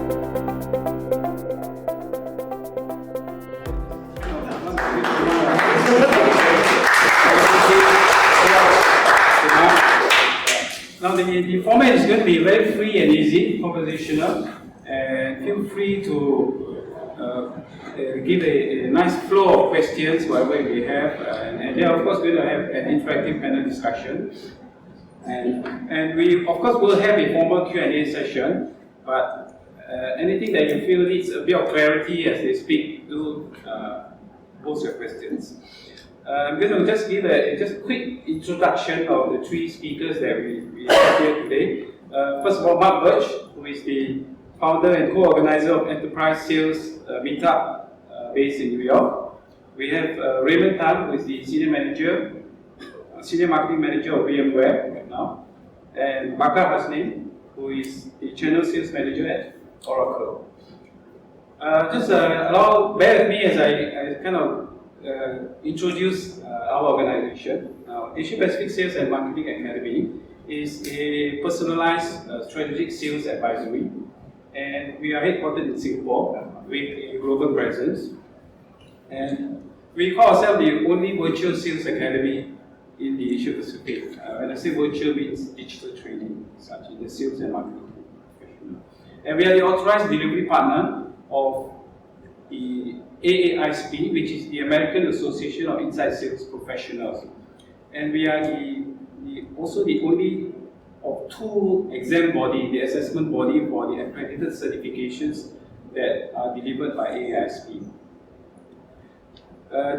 Now the format is going to be very free and easy, conversational, and feel free to give a nice flow of questions, whatever we have, and then of course we're going to have an interactive panel discussion. And we of course will have a formal Q&A session, but anything that you feel needs a bit of clarity as they speak, do pose your questions. I'm going to just give a quick introduction of the three speakers that we have here today. First of all, Mark Birch, who is the founder and co-organizer of Enterprise Sales Meetup based in New York. We have Raymond Tan, who is the senior marketing manager of VMware right now, and Bakar Hasnain, who is the channel sales manager at Oracle. Bear with me as I kind of introduce our organization. Asia Pacific Sales and Marketing Academy is a personalized strategic sales advisory, and we are headquartered in Singapore with a global presence. And we call ourselves the only virtual sales academy in the Asia Pacific. When I say virtual, it means digital training, such as the sales and marketing professional. And we are the authorized delivery partner of the AAISP, which is the American Association of Inside Sales Professionals. And we are also the only of two exam body, the assessment body for the accredited certifications that are delivered by AAISP.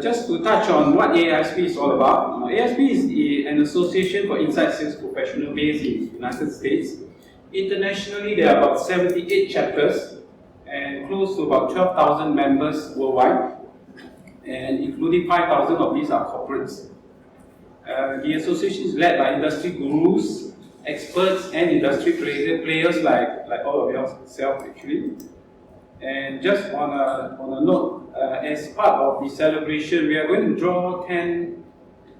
Just to touch on what AAISP is all about, AAISP is an association for inside sales professionals based in the United States. Internationally, there are about 78 chapters and close to about 12,000 members worldwide, and including 5,000 of these are corporates. The association is led by industry gurus, experts, and industry players like all of yourself actually. And just on a note, as part of the celebration, we are going to draw 10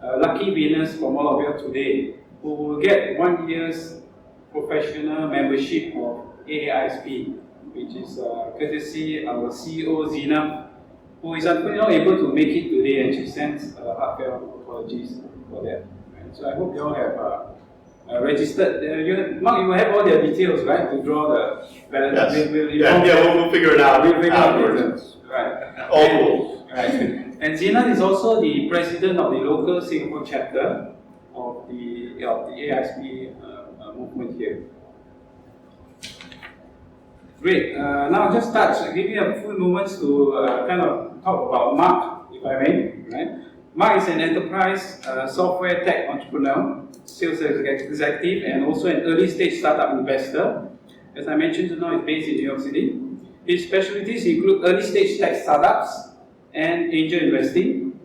lucky winners from all of you today who will get 1 year's professional membership of AAISP, which is courtesy our CEO Zina, who is unfortunately not able to make it today, and she sends heartfelt apologies for that. Right? So I hope you all have registered. Mark, you will have all their details, right, to draw the ballot. Yes. We'll figure it out. We'll figure afterwards. Right. All rules. Right. And Zina is also the president of the local Singapore chapter of the AISP movement here. Great. Now just give me a few moments to kind of talk about Mark, if I may. Right? Mark is an enterprise software tech entrepreneur, sales executive, and also an early stage startup investor. As I mentioned just now, he's based in New York City. His specialties include early stage tech startups and angel investing,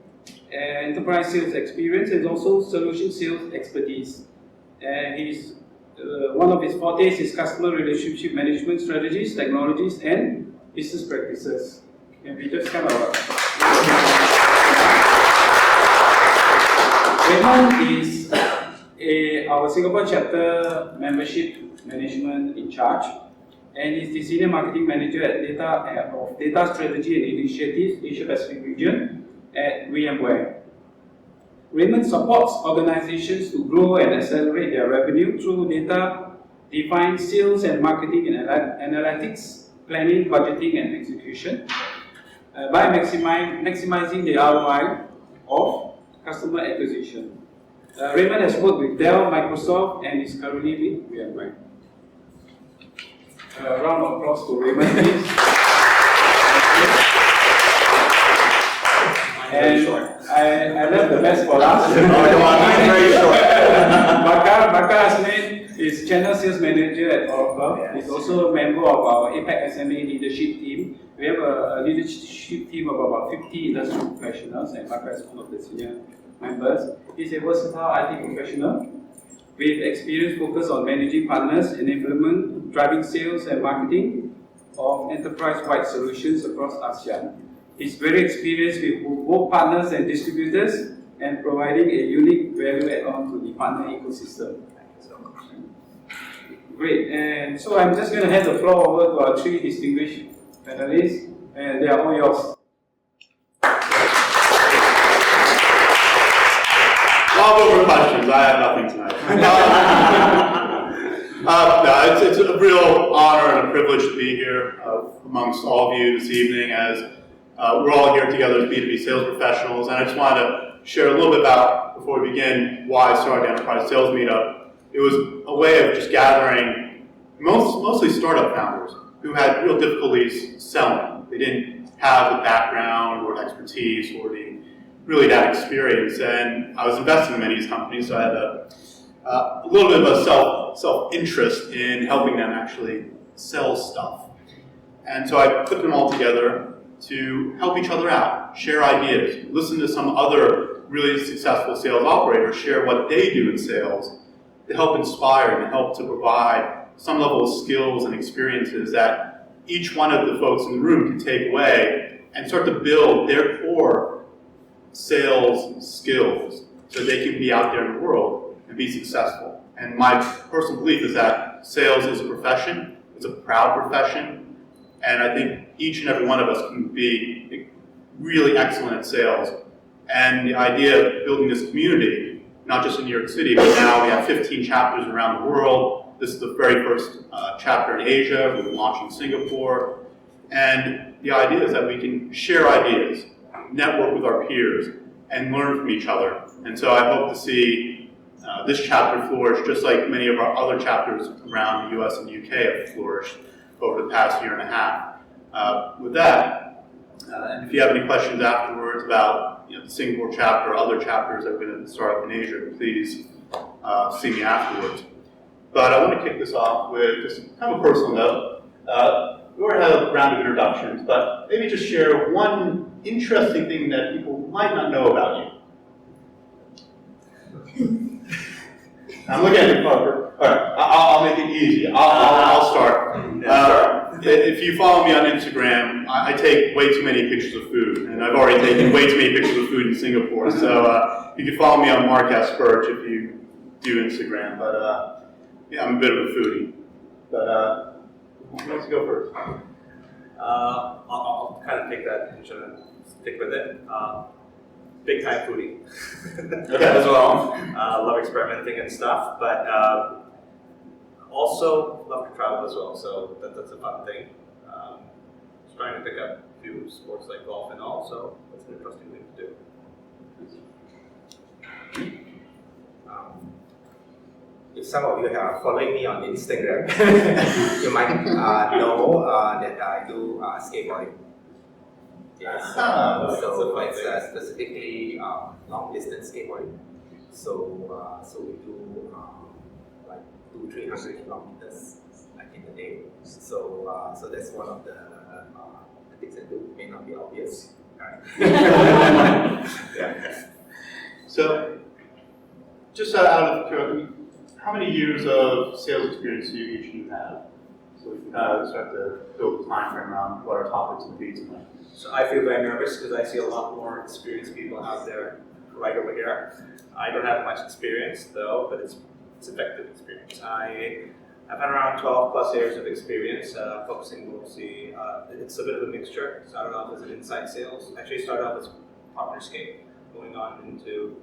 enterprise sales experience, and also solution sales expertise. And he's one of his fortes is customer relationship management strategies, technologies, and business practices. And we just kind of Raymond is our Singapore chapter membership management in charge, and is the senior marketing manager at Data Strategy and Initiatives Asia Pacific region at VMware. Raymond supports organizations to grow and accelerate their revenue through data-defined sales and marketing and analytics, planning, budgeting, and execution by maximizing the ROI of customer acquisition. Raymond has worked with Dell, Microsoft, and is currently with VMware. Round of applause to Raymond, please. And I left the best for last. Very short. Bakar Hasnain is channel sales manager at Oracle. Yes. He's also a member of our APAC SMA leadership team. We have a leadership team of about 50 industry professionals, and Bakar is one of the senior members. He's a versatile IT professional with experience focused on managing partners, enablement, driving sales and marketing of enterprise-wide solutions across ASEAN. He's very experienced with both partners and distributors and providing a unique value add-on to the partner ecosystem. Great. And so I'm just going to hand the floor over to our three distinguished panelists, and they are all yours. I'll go over questions. I have nothing tonight. No, it's a real honor and a privilege to be here amongst all of you this evening as we're all here together as B2B sales professionals. And I just wanted to share a little bit about, before we begin, why I started Enterprise Sales Meetup. It was a way of just gathering mostly startup founders who had real difficulties selling. They didn't have the background or expertise or really that experience. And I was investing in many of these companies, so I had a little bit of a self-interest in helping them actually sell stuff. And so I put them all together to help each other out, share ideas, listen to some other really successful sales operators share what they do in sales to help inspire and help to provide some level of skills and experiences that each one of the folks in the room can take away and start to build their core sales skills so they can be out there in the world and be successful. And my personal belief is that sales is a profession, it's a proud profession, and I think each and every one of us can be really excellent at sales. And the idea of building this community, not just in New York City, but now we have 15 chapters around the world. This is the very first chapter in Asia. We're launching Singapore. And the idea is that we can share ideas, network with our peers, and learn from each other. And so I hope to see this chapter flourish just like many of our other chapters around the US and UK have flourished over the past year and a half. With that, and if you have any questions afterwards about the Singapore chapter or other chapters that are going to start up in Asia, please see me afterwards. But I want to kick this off with just kind of a personal note. We already had a round of introductions, but maybe just share one interesting thing that people might not know about you. I'm looking at the cover. All right, I'll make it easy. I'll start. If you follow me on Instagram, I take way too many pictures of food, and I've already taken way too many pictures of food in Singapore. So you can follow me on Mark S. Birch if you do Instagram. But yeah, I'm a bit of a foodie. But who wants to go first? I'll kind of take that and stick with it. Big time foodie Okay. as well. Love experimenting and stuff, but also love to travel as well. So that's a fun thing. Just trying to pick up a few sports like golf and all. So that's an interesting thing to do. If some of you are following me on Instagram, you might know that I do skateboarding. Yes. So it's specifically long distance skateboarding. So we do like 200-300 kilometers like in a day. So that's one of the things I do. May not be obvious. Yeah. So, just out of curiosity, how many years of sales experience do each of you have? So we can start to build a time frame around what our topics will be tonight. So I feel very nervous because I see a lot more experienced people out there right over here. I don't have much experience though, but it's effective experience. I have had around 12 plus years of experience focusing mostly, it's a bit of a mixture. Started off as an inside sales, actually started off as partnerscape, going on into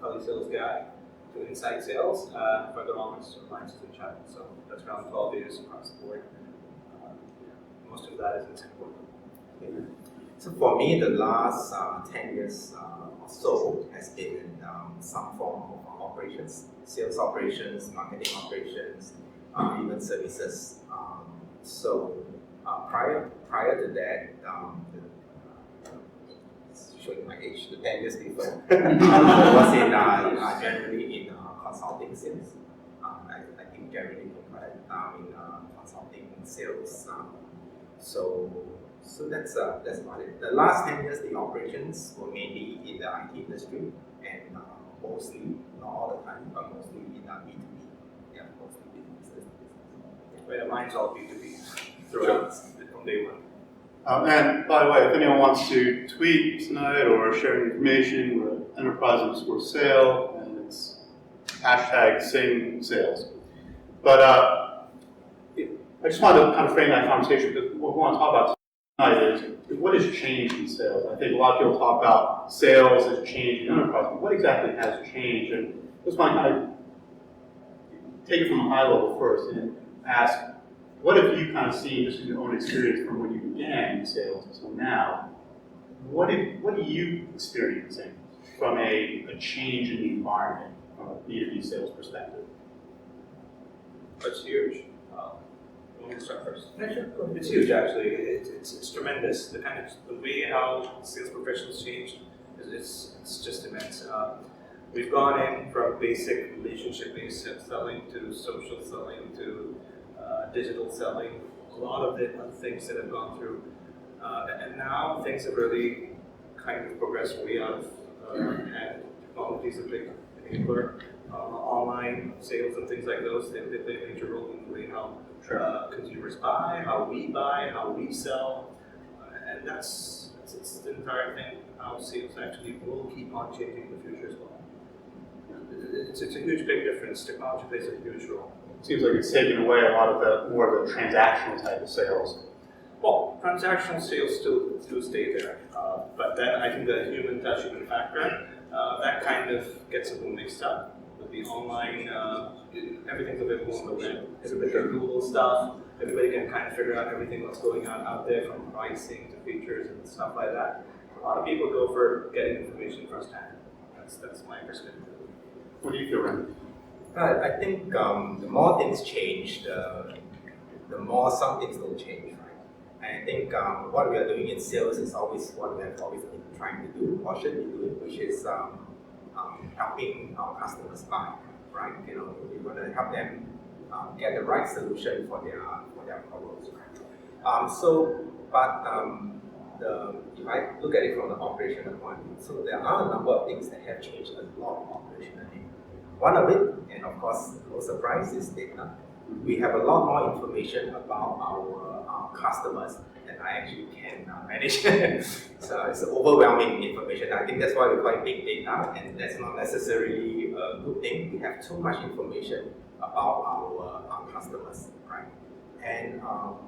telesales guy to inside sales, further on as alliances and channels. So that's around 12 years across the board. Most of that is in Singapore. So for me, the last 10 years or so has been in some form of operations, sales operations, marketing operations, even services. Prior to that, showing my age, the 10 years before, I was in generally in consulting sales. I think generally in consulting sales. So that's about it. The last 10 years, the operations were mainly in the IT industry, and mostly, not all the time, but mostly in B2B. Yeah, mostly business. Where mine's all B2B throughout from day one. And by the way, if anyone wants to tweet tonight or share information, we're at Enterprise_Sale, and it's #SingSales. But I just wanted to kind of frame that conversation because what we want to talk about tonight is what has changed in sales. I think a lot of people talk about sales has changed in enterprise, but what exactly has changed? And I just want to kind of take it from a high level first and ask, what have you kind of seen just in your own experience from when you began in sales until now? What are you experiencing from a change in the environment from a B2B sales perspective? It's huge. You want me to start first? It's huge, actually. It's tremendous. The way how sales professionals change it's just immense. We've gone in from basic relationship-based selling to social selling to digital selling. A lot of the things that have gone through, and now things have really kind of progressed way out of hand. Technology is a big enabler. Online sales and things like those, they play a major role in the way how consumers buy, how we sell, and that's the entire thing. How sales actually will keep on changing in the future as well. It's a huge, big difference. Technology plays a huge role. Seems like it's taken away a lot of the more of the transactional type of sales. Well, transactional sales still stay there, but then I think the human touch, human factor, that kind of gets a little mixed up. With the online, everything's available on the web. Everybody can Google stuff. Everybody can kind of figure out everything that's going on out there, from pricing to features and stuff like that. A lot of people go for getting information firsthand. That's my perspective. What do you feel, Randy? I think the more things change, the more some things don't change, right? And I think what we are doing in sales is always what we have always been trying to do, or should be doing, which is helping our customers buy, right? You know, we want to help them get the right solution for their problems, right? If I look at it from the operational point of view, so there are a number of things that have changed a lot operationally. One of it, and of course, no surprise, is data. We have a lot more information about our customers than I actually can manage. So it's overwhelming information. I think that's why we call it big data, and that's not necessarily a good thing. We have too much information about our customers, right? And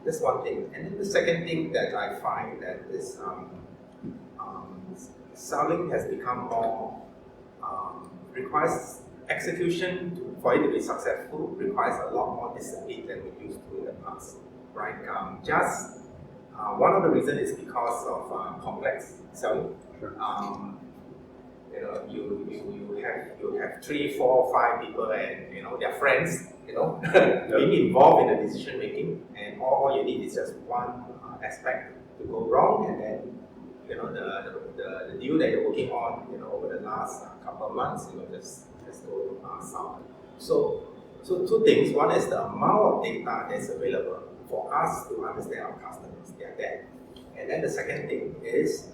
that's one thing. And then the second thing that I find that is selling has become more requires execution for it to be successful, requires a lot more discipline than we used to in the past, right? One of the reasons is because of complex selling. Sure. You know, you have 3, 4, 5 people, and you know, they're friends. You know, being involved in the decision making, and all you need is just one aspect to go wrong, and then you know the deal that you're working on, you know, over the last couple of months, you know, just go south. So two things. One is the amount of data that's available for us to understand our customers. They are there. And then the second thing is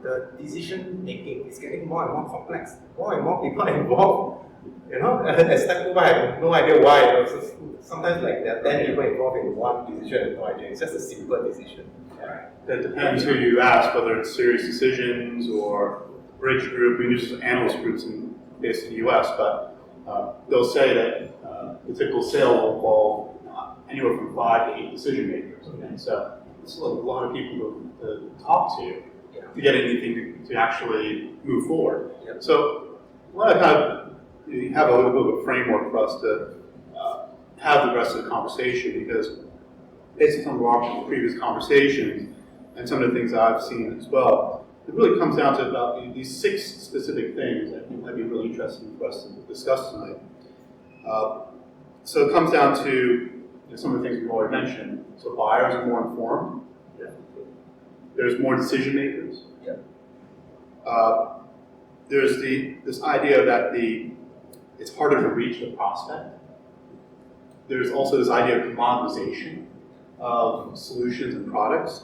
the decision making is getting more and more complex. More and more people are involved. You know, as time goes by, I have no idea why. You know, so sometimes like there are 10 people involved in one decision, I have no idea. It's just a simple decision. Right. That depends who you ask, whether it's Serious Decisions or Bridge Group. We use analyst groups based in the US, but they'll say that the typical sale will involve anywhere from 5 to 8 decision makers. Okay? So it's a lot of people to talk to get anything to actually move forward. Yeah. So I want to kind of have a little bit of a framework for us to have the rest of the conversation, because based on some of our previous conversations and some of the things I've seen as well, it really comes down to about these 6 specific things that I think might be really interesting for us to discuss tonight. So it comes down to some of the things we've already mentioned. So buyers are more informed. Yeah. There's more decision makers. Yeah. There's this idea that it's harder to reach the prospect. There's also this idea of commoditization of solutions and products.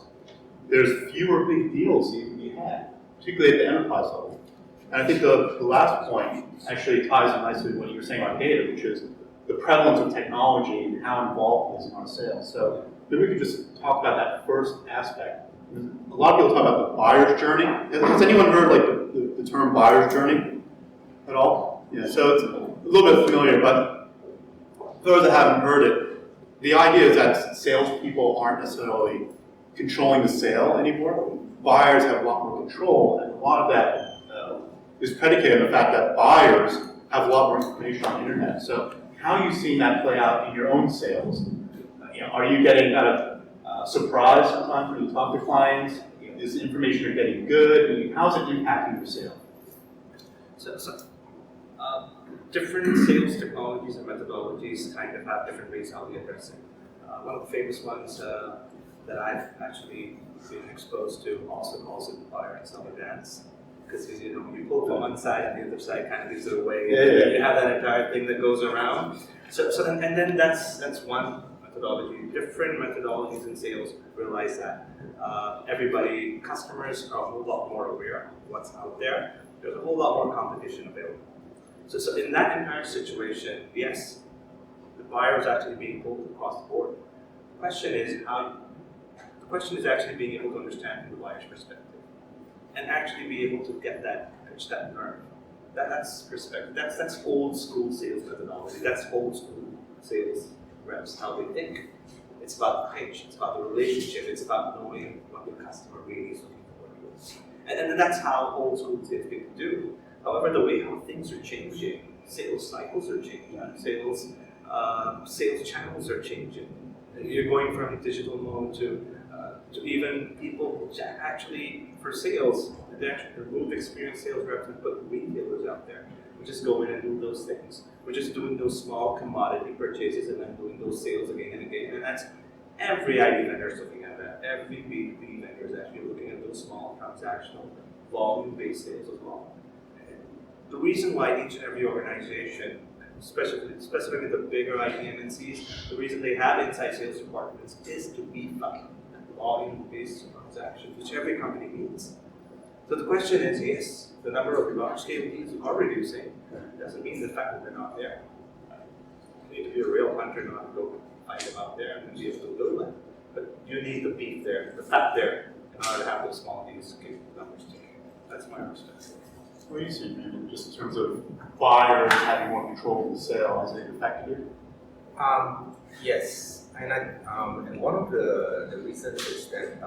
There's fewer big deals you can be had, particularly at the enterprise level. And I think the last point actually ties in nicely with what you were saying about data, which is the prevalence of technology and how involved it is in our sales. So maybe we could just talk about that first aspect. A lot of people talk about the buyer's journey. Has anyone heard like the term buyer's journey at all? Yeah, so it's a little bit familiar, but for those that haven't heard it, the idea is that salespeople aren't necessarily controlling the sale anymore. Buyers have a lot more control, and a lot of that is predicated on the fact that buyers have a lot more information on the internet. So how are you seeing that play out in your own sales? Are you getting kind of surprised sometimes when you talk to clients? Is the information you're getting good? How's it impacting your sale? Different sales technologies and methodologies kind of have different ways how we address it. One of the famous ones that I've actually been exposed to also calls it buyer and seller dance. Because you pull from one side and the other side kind of gives it away. Yeah. You have that entire thing that goes around. Then that's one methodology. Different methodologies in sales realize that customers are a whole lot more aware of what's out there. There's a whole lot more competition available. So in that entire situation, yes, the buyer is actually being pulled across the board. The question is actually being able to understand from the buyer's perspective and actually be able to pitch that nerve. That's perspective. That's old school sales methodology. That's old school sales reps, how they think. It's about the pitch, it's about the relationship, it's about knowing what the customer really is looking for. And that's how old school sales people do. However, the way how things are changing, sales cycles are changing, sales channels are changing. You're going from digital mode to even people actually for sales, they actually remove experienced sales reps and put retailers out there. We just go in and do those things. We're just doing those small commodity purchases and then doing those sales again and again. And that's every ID vendor is looking at that. Every B2B vendor is actually looking at those small transactional volume-based sales as well. And the reason why each and every organization, specifically the bigger IT MNCs, the reason they have inside sales departments is to beef up volume-based transactions, which every company needs. So the question is, yes, the number of large-scale deals are reducing. It doesn't mean the fact that they're not there. You need to be a real hunter, not to go find them out there and be able to build them. But you need the beef there, the fat there, in order to have those small deals to keep the numbers ticking. That's my perspective. What do you see, man, just in terms of buyers having more control of the sale? Has it affected you? Yes, and one of the reasons is that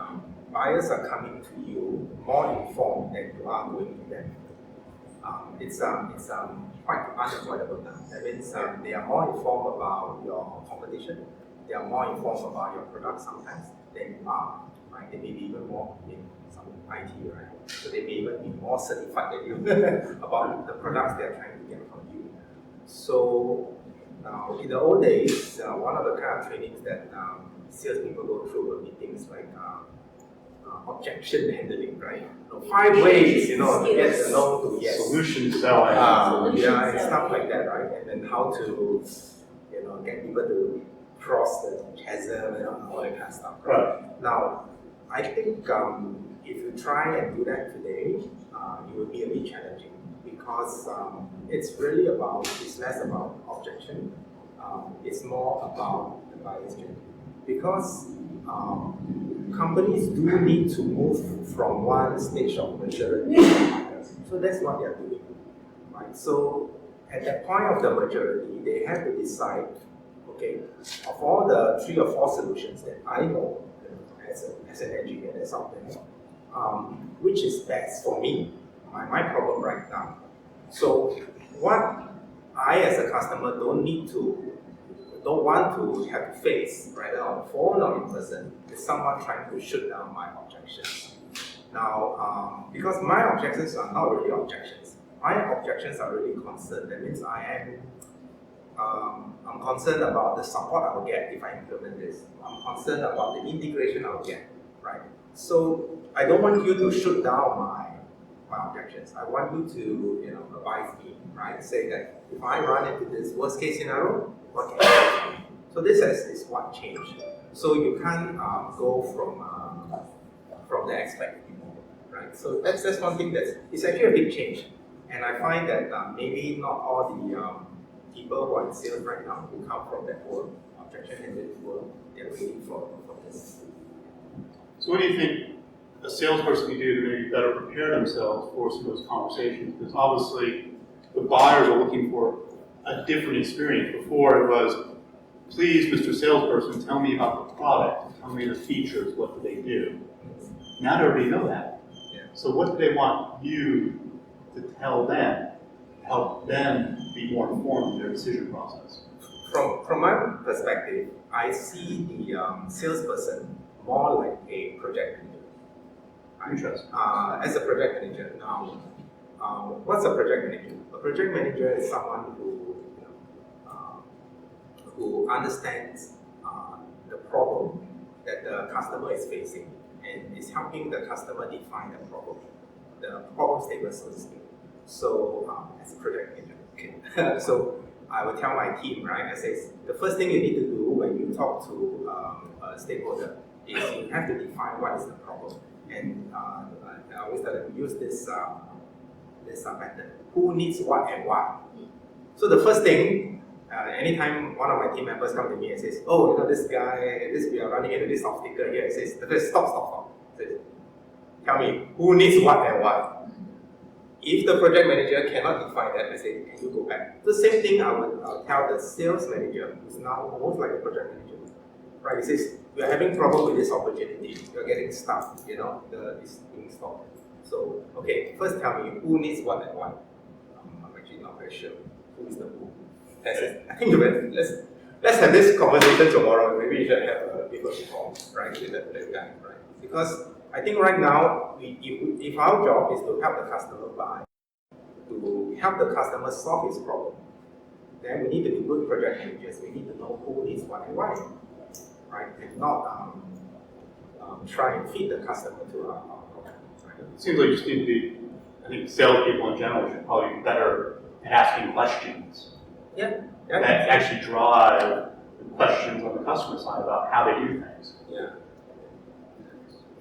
buyers are coming to you more informed than you are going to them. It's quite unavoidable now. That means they are more informed about your competition. They are more informed about your product sometimes than you are. Right? They may be even more in some IT, right? So they may even be more certified than you about the products they are trying to get from you. So now, in the old days, one of the kind of trainings that salespeople go through will be things like objection handling, right? 5 ways, to get no to yes. Solution selling. Yeah, and stuff like that, right? And then how to, get people to cross the chasm and all that kind of stuff. Right. Now, I think if you try and do that today, it will be a bit challenging because it's less about objection, it's more about the buyer's journey. Because companies do need to move from one stage of maturity to another. So that's what they are doing, right? So at that point of the maturity, they have to decide, okay, of all the 3 or 4 solutions that I know as an engineer that's out there, which is best for me, my problem right now. So what I as a customer don't want to have to face, either on the phone or in person, is someone trying to shoot down my objections. Now, because my objections are not really objections, my objections are really concerned. That means I'm concerned about the support I will get if I implement this. I'm concerned about the integration I will get, right? So I don't want you to shoot down my objections. I want you to, advise me, right? Say that if I run into this worst case scenario, what can I do? So this is what changed. So you can't go from the expected, right? So that's one thing it's actually a big change. And I find that maybe not all the people who are in sales right now who come from that world, objection handling world, they're waiting for this. So what do you think a salesperson can do to maybe better prepare themselves for some of those conversations? Because obviously the buyers are looking for a different experience. Before it was, please, Mr. Salesperson, tell me about the product, tell me the features, what do they do? Now they already know that. Yeah. So what do they want you to tell them, help them be more informed in their decision process? From my perspective, I see the salesperson more like a project manager. Interesting. As a project manager, now, what's a project manager? A project manager is someone who understands the problem that the customer is facing and is helping the customer define the problem statement, so to speak. So, as a project manager, okay. So I will tell my team, right? I say the first thing you need to do when you talk to a stakeholder is you have to define what is the problem. And I always tell them use this method. Who needs what and why? So the first thing, anytime one of my team members come to me and says, "Oh, this guy, we are running into this obstacle here," he says, "Stop. Says, tell me who needs what and why." If the project manager cannot define that, I say, "Can you go back?" The same thing I'll tell the sales manager, who's now almost like a project manager. Right? He says, "We are having trouble with this opportunity. We are getting stuck. It's being stopped. So, okay, first tell me who needs what and why." I'm actually not very sure who is the who. I think let's have this conversation tomorrow. Maybe you should have a people call, right, with that guy, right? Because I think right now, if our job is to help the customer to help the customer solve his problem, then we need to be good project managers. We need to know who needs what and why, right? And not try and feed the customer to our problem. Right? It seems like you just need to be, I think salespeople in general should probably be better at asking questions. Yeah. That actually drive the questions on the customer side about how they do things. Yeah.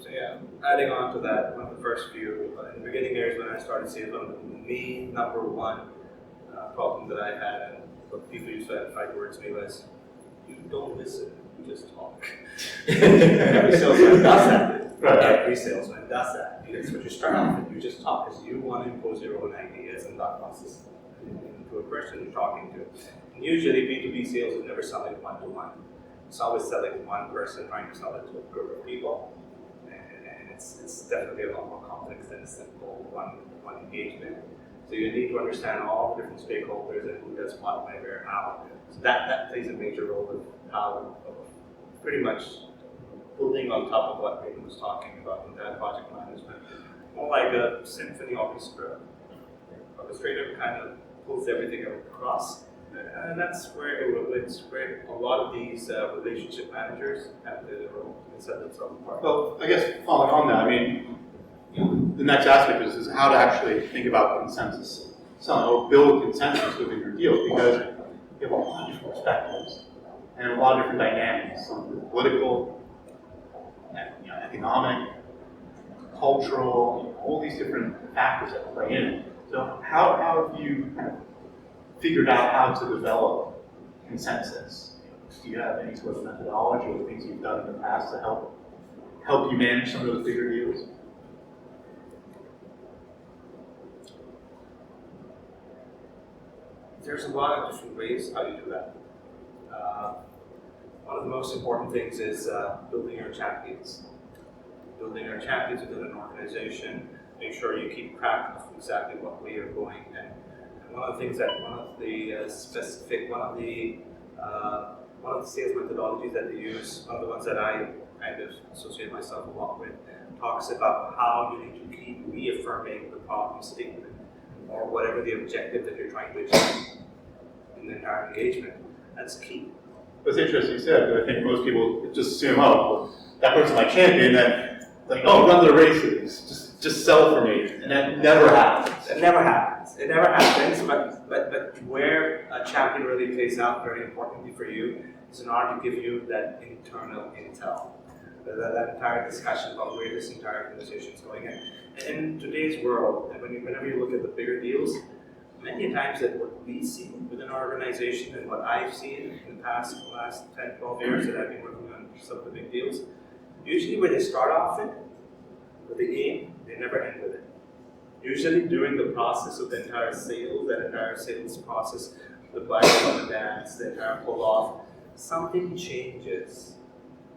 So yeah, adding on to that, one of the first few, in the beginning years when I started sales, one of the main number one problem that I had, and what people used to fight towards me was, you don't listen, you just talk. Every salesman does that. Right. Every salesman does that. That's what you start off with, you just talk, because you want to impose your own ideas and thought process to a person you're talking to. And usually B2B sales is never selling one-to-one. It's always selling one person trying to sell it to a group of people. And it's definitely a lot more complex than a simple one engagement. So you need to understand all the different stakeholders and who does what, when, where, how. So that plays a major role of how, pretty much building on top of what Raymond was talking about in that project management. More like a symphony orchestra. Orchestrator kind of pulls everything across. And that's where a lot of these relationship managers have their role to set themselves apart. Well, I guess following on that, I mean, the next aspect is how to actually think about consensus selling or build consensus within your deals, because you have a lot of different perspectives and a lot of different dynamics, some political, economic, cultural, all these different factors that play in. So how have you kind of figured out how to develop consensus? Do you have any sort of methodology or things you've done in the past to help you manage some of those bigger deals? There's a lot of different ways how you do that. One of the most important things is building your champions. Building your champions within an organization. Make sure you keep track of exactly what way you're going. And one of the things that one of the sales methodologies that they use, one of the ones that I kind of associate myself a lot with, talks about how you need to keep reaffirming the problem statement or whatever the objective that you're trying to achieve in the entire engagement. That's key. That's interesting you said, but I think most people just assume, oh, that person's my champion, and like, oh, run the races, just sell for me, and that never happens. It never happens. It never happens, but where a champion really plays out very importantly for you is in order to give you that internal intel. That entire discussion about where this entire conversation is going. In today's world, and whenever you look at the bigger deals, many times that what we see within our organization and what I've seen in the last 10, 12 years that I've been working on some of the big deals, usually where they start off with the aim, they never end with it. Usually during the process of the entire sales, that entire sales process, the buyer on the dance, the entire pull off, something changes,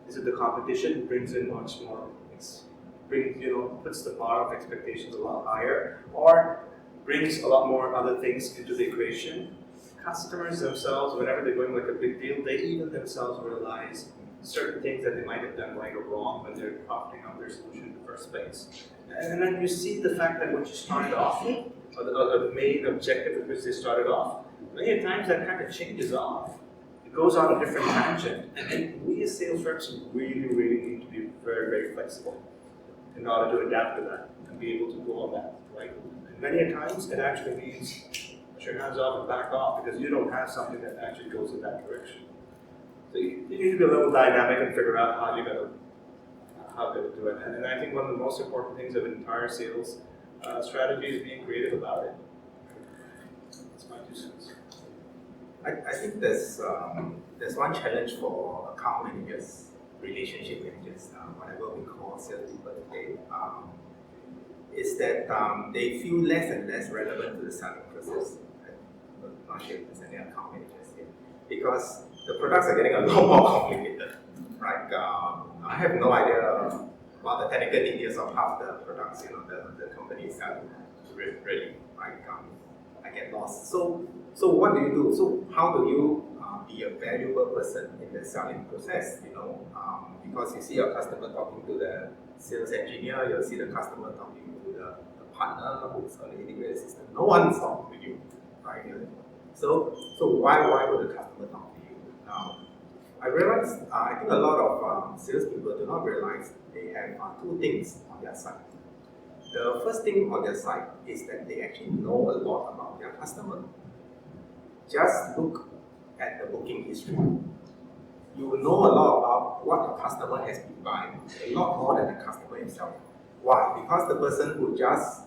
is it the competition brings in much more, puts the bar of expectations a lot higher, or brings a lot more other things into the equation? Customers themselves, whenever they're going like a big deal, they even themselves realize certain things that they might have done right or wrong when they're crafting out their solution in the first place. And then you see the fact that what you started off with, or the main objective with which they started off, many times that kind of changes off. It goes on a different tangent. And we as sales reps really, really need to be very, very flexible in order to adapt to that and be able to go on that, right? And many a times it actually means put your hands off and back off because you don't have something that actually goes in that direction. So you need to be a little dynamic and figure out how to do it. And I think one of the most important things of an entire sales strategy is being creative about it. That's my 2 cents. I think there's one challenge for account managers, relationship managers, whatever we call salespeople today, is that they feel less and less relevant to the selling process. I'm not sure if there's any account managers here, because the products are getting a lot more complicated. Right? I have no idea about the technical details of half the products the company is selling. Really, right? I get lost. So what do you do? So how do you be a valuable person in the selling process? Because you see your customer talking to the sales engineer, you'll see the customer talking to the partner who's on the integrated system. No one's talking to you, right? So why would the customer talk to you? Now, I realized I think a lot of salespeople do not realize they have 2 things on their side. The first thing on their side is that they actually know a lot about their customer. Just look at the booking history. You will know a lot about what the customer has been buying, a lot more than the customer himself. Why? Because the person who just,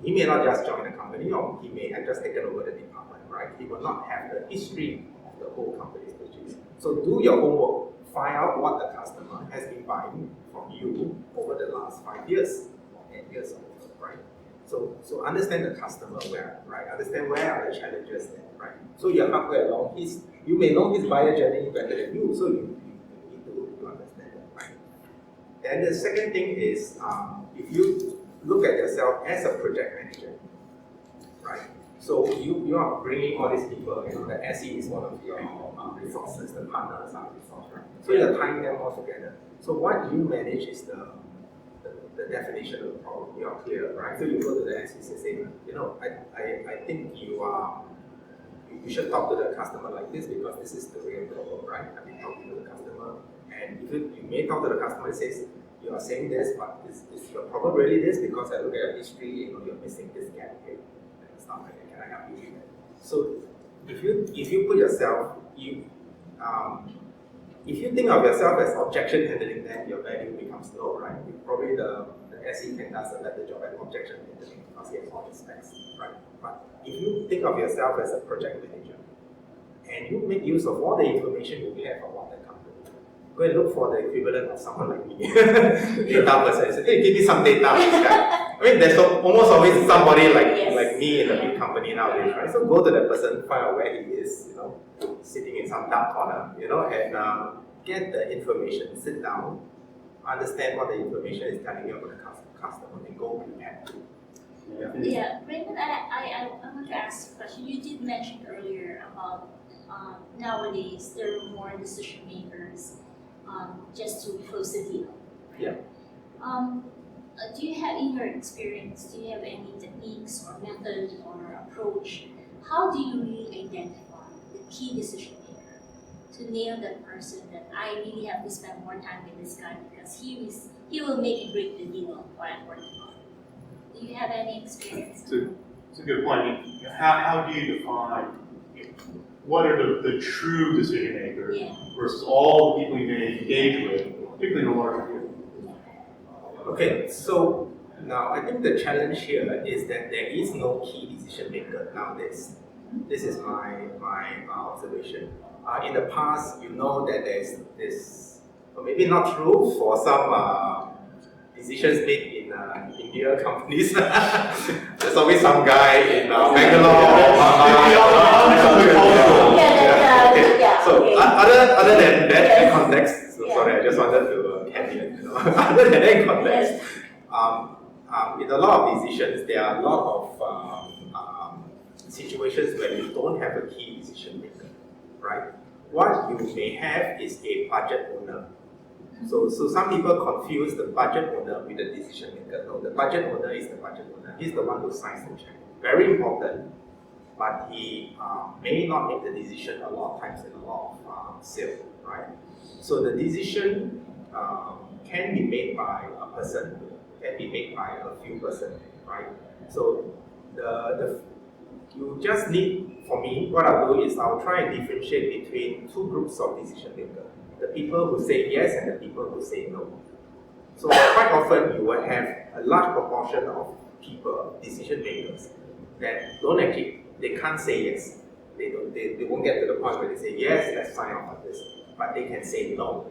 he may not just join the company, or he may have just taken over the department, right? He will not have the history of the whole company's purchase. So do your homework, find out what the customer has been buying from you over the last 5 years, or 10 years, right? So understand the customer well, right? Understand where are the challenges there, right? So you're halfway along. You may know his buyer journey better than you, so you need to understand that, right? Then the second thing is, if you look at yourself as a project manager, right? So you are bringing all these people, the SE is one of your resources, the partners are resources, right? So you're tying them all together. So what you manage is the definition of the problem. You are clear, right? So you go to the SE and say, I think you should talk to the customer like this because this is the real problem, right? I've been talking to the customer, and if you may talk to the customer and says, you are saying this, but is your problem really this? Because I look at your history, you're missing this gap here. And stuff like that. Can I help you with that? So if you put yourself, if you think of yourself as objection handling, then your value becomes low, right? Probably the SE can does a better job at objection handling because he has all the specs, right? But if you think of yourself as a project manager and you make use of all the information you have about the company, go and look for the equivalent of someone like me, data person. Say, hey, give me some data. I mean, there's almost always somebody like me in a big company nowadays, right? So go to that person, find out where he is, sitting in some dark corner, and get the information, sit down, understand what the information is telling you about the customer, and go prepared. Yeah, Raymond, I want to ask a question. You did mention earlier about nowadays there are more decision makers just to close the deal. Yeah. Do you have, in your experience, do you have any techniques or methods or approach? How do you really identify the key decision maker to nail that person that I really have to spend more time with this guy because he will make a great deal of what I'm working on? Do you have any experience? It's a good point. How do you define what are the true decision makers versus all the people you may engage with, particularly in a larger group? Okay, so now I think the challenge here is that there is no key decision maker nowadays. This is my observation. In the past, that there's this, or maybe not true for some decisions made in India companies. There's always some guy in Bangalore. Okay, yeah, so okay. other than that Yes. context, so Yeah. sorry, I just wanted to caveat, other than that context, in a lot of decisions, there are a lot of situations where you don't have a key decision maker, right? What you may have is a budget owner. So some people confuse the budget owner with the decision maker. No, the budget owner is the budget owner. He's the one who signs the check. Very important, but he may not make the decision a lot of times in a lot of sales, right? So the decision can be made by a person, can be made by a few persons, right? So you just need, for me, what I'll do is I'll try and differentiate between two groups of decision makers. The people who say yes and the people who say no. So quite often you will have a large proportion of people, decision makers, that don't actually, they can't say yes. They won't get to the point where they say yes, let's sign off on this. But they can say no,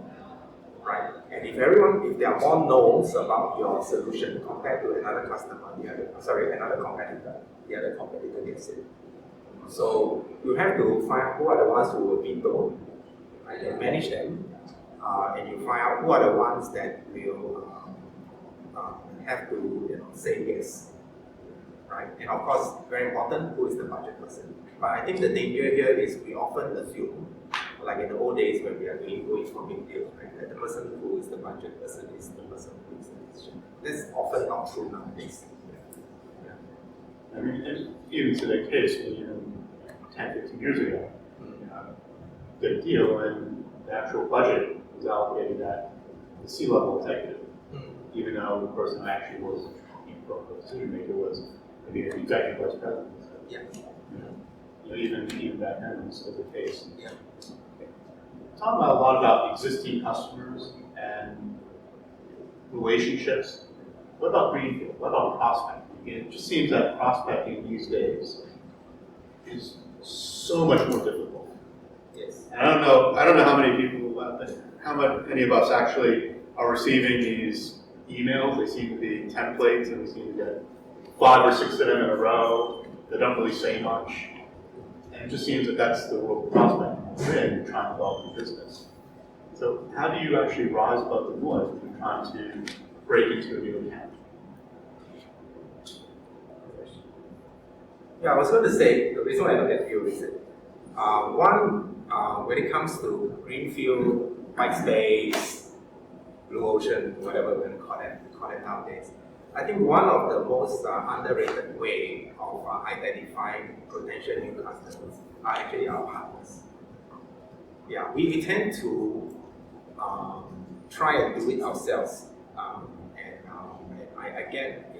right? And if there are more no's about your solution compared to another customer, another competitor, the other competitor gets it. So you have to find out who are the ones who will veto, right, and manage them, and you find out who are the ones that will have to say yes, right? And of course, very important, who is the budget person. But I think the danger here is we often assume, like in the old days when we are doing go-economic deals, right, that the person who is the budget person is the person who is the decision. That's often not true nowadays. I mean, and even to the case, even 10, 15 years ago, the deal and the actual budget was allocated at the C-level executive, even though the person who actually was the decision maker was maybe an executive vice president. Yeah. Even back then this was the case. Yeah. Talk about a lot about existing customers and relationships. What about greenfield? What about prospecting? It just seems that prospecting these days is so much more difficult. Yes. And I don't know how many people, many of us actually are receiving these emails. They seem to be templates, and we seem to get 5 or 6 of them in a row that don't really say much. And it just seems that that's the world of prospecting we're in. You're trying to develop a business. So how do you actually rise above the noise when you're trying to break into a new account? Yeah, I was going to say, the reason why I look at you is when it comes to greenfield, white space, blue ocean, whatever we're going to call it nowadays, I think one of the most underrated way of identifying potential new customers are actually our partners. Yeah, we tend to try and do it ourselves, and I get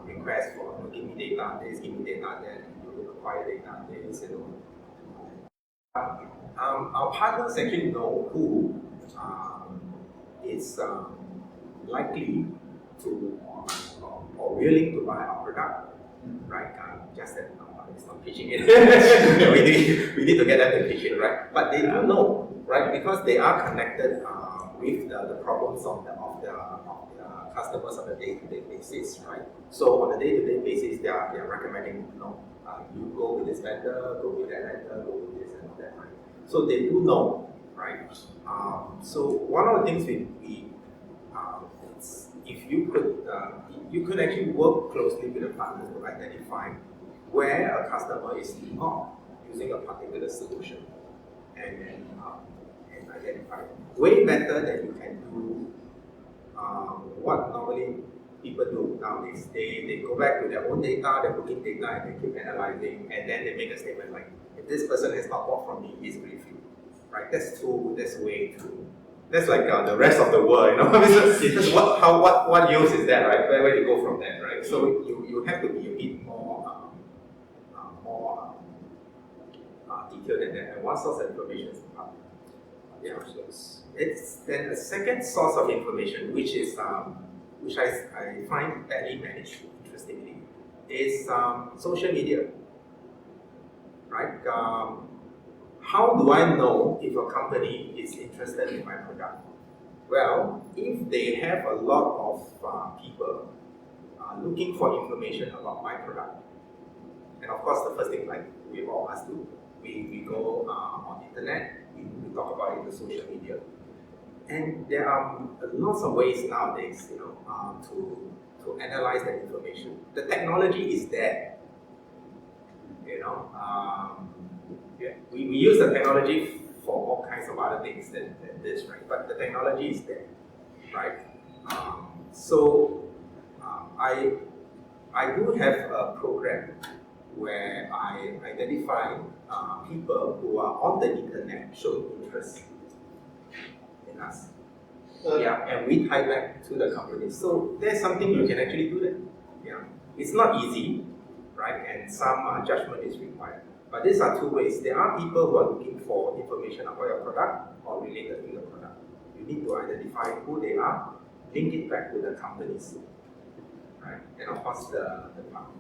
requests for give me data this, give me data that, you acquire data this, our partners actually know who is likely to or willing to buy our product, right? Just that it's not pitching it. we need to get them to pitch it, right? But they do know, right? Because they are connected with the problems of the customers on a day-to-day basis, right? So on a day-to-day basis, they are recommending, you go with this vendor, go with that vendor, go with this and all that, right? So they do know, right? So one of the things if you could actually work closely with the partners to identify where a customer is not using a particular solution, and identify way better than you can do what normally people do nowadays. They go back to their own data, their booking data, and they keep analyzing, and then they make a statement like, if this person has not bought from me, he's greenfield, right? That's way too. That's like the rest of the world, Because what use is that, right? Where you go from that, right? So you have to be a bit more detailed than that. And one source of information is it's then a second source of information, which I find badly managed, interestingly, is social media, right? How do I know if a company is interested in my product? Well, if they have a lot of people looking for information about my product, and of course the first thing, like we all must do, we go on internet, we talk about it in the social media. And there are lots of ways nowadays, to analyze that information. The technology is there. We use the technology for all kinds of other things than this, right? But the technology is there, right? I do have a program where I identify people who are on the internet showing interest in us. And we tie back to the company. So there's something you can actually do that. It's not easy, right? And some judgment is required. But these are two ways. There are people who are looking for information about your product or related to your product. You need to identify who they are, link it back to the companies, right? And of course the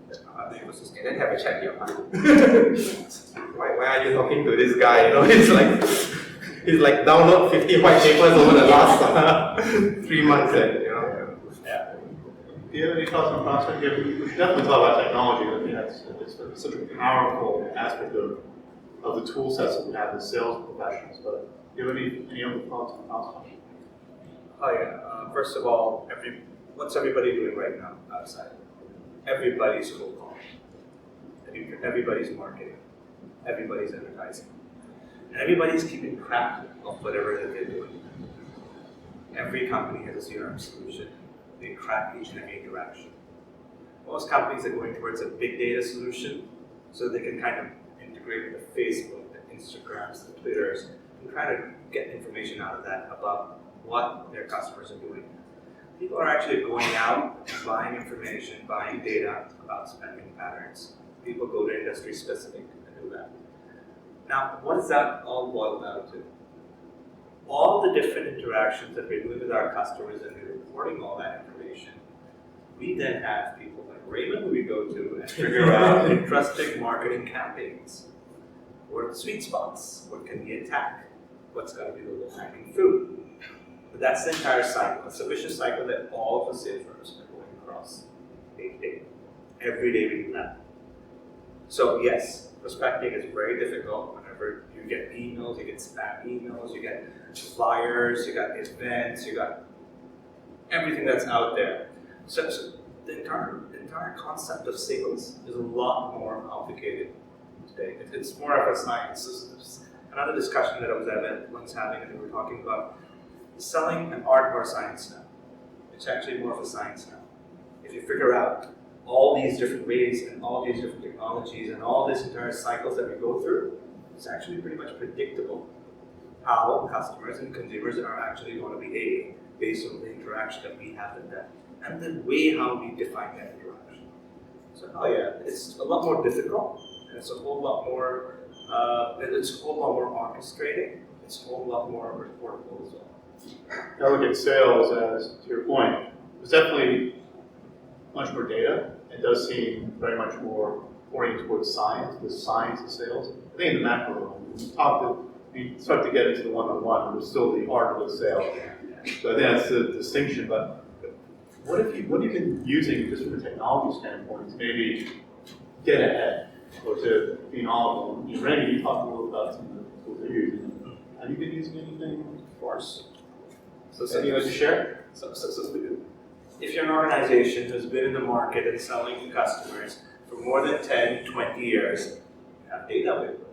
ecosystem. And then have a chat here. Why are you talking to this guy? He's like download 50 white papers over the last 3 months. Yeah. Do you have any thoughts on prospect? Yeah, we should definitely talk about technology. I mean, it's such a powerful aspect of the tool sets that we have as sales professionals. But do you have any other thoughts on prospect? Oh yeah. First of all, what's everybody doing right now outside? Everybody's cold calling. Everybody's marketing. Everybody's advertising. And everybody's keeping track of whatever that they're doing. Every company has a CRM solution. They track each and every interaction. Most companies are going towards a big data solution, so they can kind of integrate with the Facebook, the Instagrams, the Twitters, and try to get information out of that about what their customers are doing. People are actually going out and buying information, buying data about spending patterns. People go to industry specific and do that. Now, what does that all boil down to? All the different interactions that we're doing with our customers and we're reporting all that information, we then have people like Raymond who we go to and figure out interesting marketing campaigns. What are the sweet spots? What can we attack? What's going to be the low-hanging fruit? But that's the entire cycle. It's a vicious cycle that all of the sales reps are going across day to day. Every day we do that. So yes, prospecting is very difficult whenever you get emails, you get spam emails, you get flyers, you got events, you got everything that's out there. So the entire concept of sales is a lot more complicated today. It's more of a science. There's another discussion that I was once having, and we were talking about selling an art or a science now. It's actually more of a science now. If you figure out all these different ways and all these different technologies and all these entire cycles that we go through, it's actually pretty much predictable how customers and consumers are actually going to behave based on the interaction that we have with them and the way how we define that interaction. So, it's a lot more difficult, and it's a whole lot more. It's a whole lot more orchestrated. It's a whole lot more reportable as well. I look at sales as, to your point, there's definitely much more data. It does seem very much more oriented towards science, the science of sales. I think in the macro level, we start to get into the one-on-one, there's still the art of the sale. So I think that's the distinction. But what have you been using just from a technology standpoint to maybe get ahead or to be knowledgeable? Randy, you talked a little about some of the tools that you're using. Have you been using anything? Of course. So something you like to share? So if you're an organization who's been in the market and selling to customers for more than 10, 20 years, you have data with you.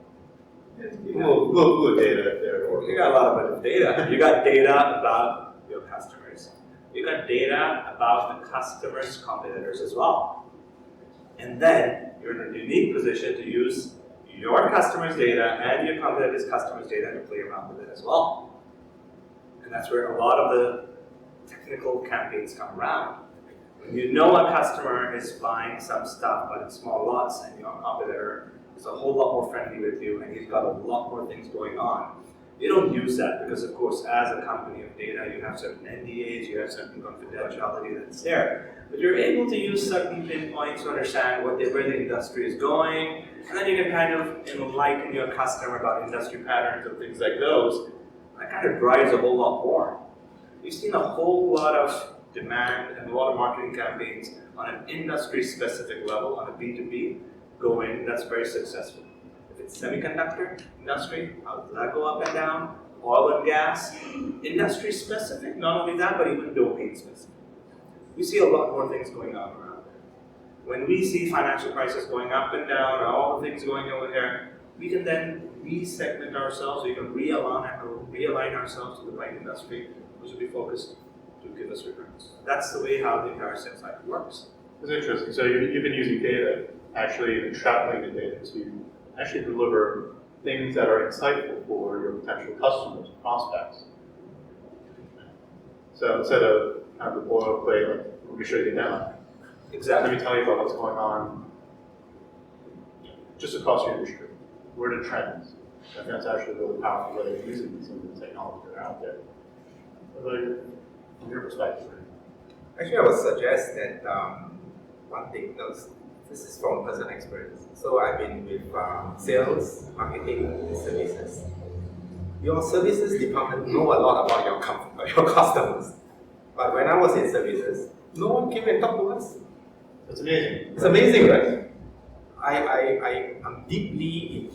Little data there. You got a lot of data. You got data about your customers. You got data about the customers' competitors as well. And then you're in a unique position to use your customers' data and your competitors' customers' data to play around with it as well. And that's where a lot of the technical campaigns come around. When you know a customer is buying some stuff but in small lots and your competitor is a whole lot more friendly with you and he's got a lot more things going on, you don't use that because, of course, as a company of data, you have certain NDAs, you have certain confidentiality that's there. But you're able to use certain pinpoints to understand where the industry is going, and then you can kind of enlighten your customer about industry patterns and things like those. That kind of drives a whole lot more. We've seen a whole lot of demand and a lot of marketing campaigns on an industry-specific level, on a B2B, go in, that's very successful. If semiconductor industry, how does that go up and down? Oil and gas, industry specific, not only that, but even domain specific. We see a lot more things going on around there. When we see financial prices going up and down, and all the things going over here, we can then re-segment ourselves, we can realign ourselves to the right industry, which will be focused to give us returns. That's the way how the entire sales cycle works. It's interesting. So you've been using data, actually, and extrapolating the data to actually deliver things that are insightful for your potential customers, prospects. So instead of kind of the boilerplate, like, let me show you the demo. Exactly. Let me tell you about what's going on just across your industry. What are the trends? I think that's actually a really powerful way of using some of the technology that are out there. What about from your perspective? Actually, I would suggest that one thing, this is from personal experience. So I've been with sales, marketing, and services. Your services department know a lot about your customers. But when I was in services, no one came and talked to us. That's amazing. It's amazing, right?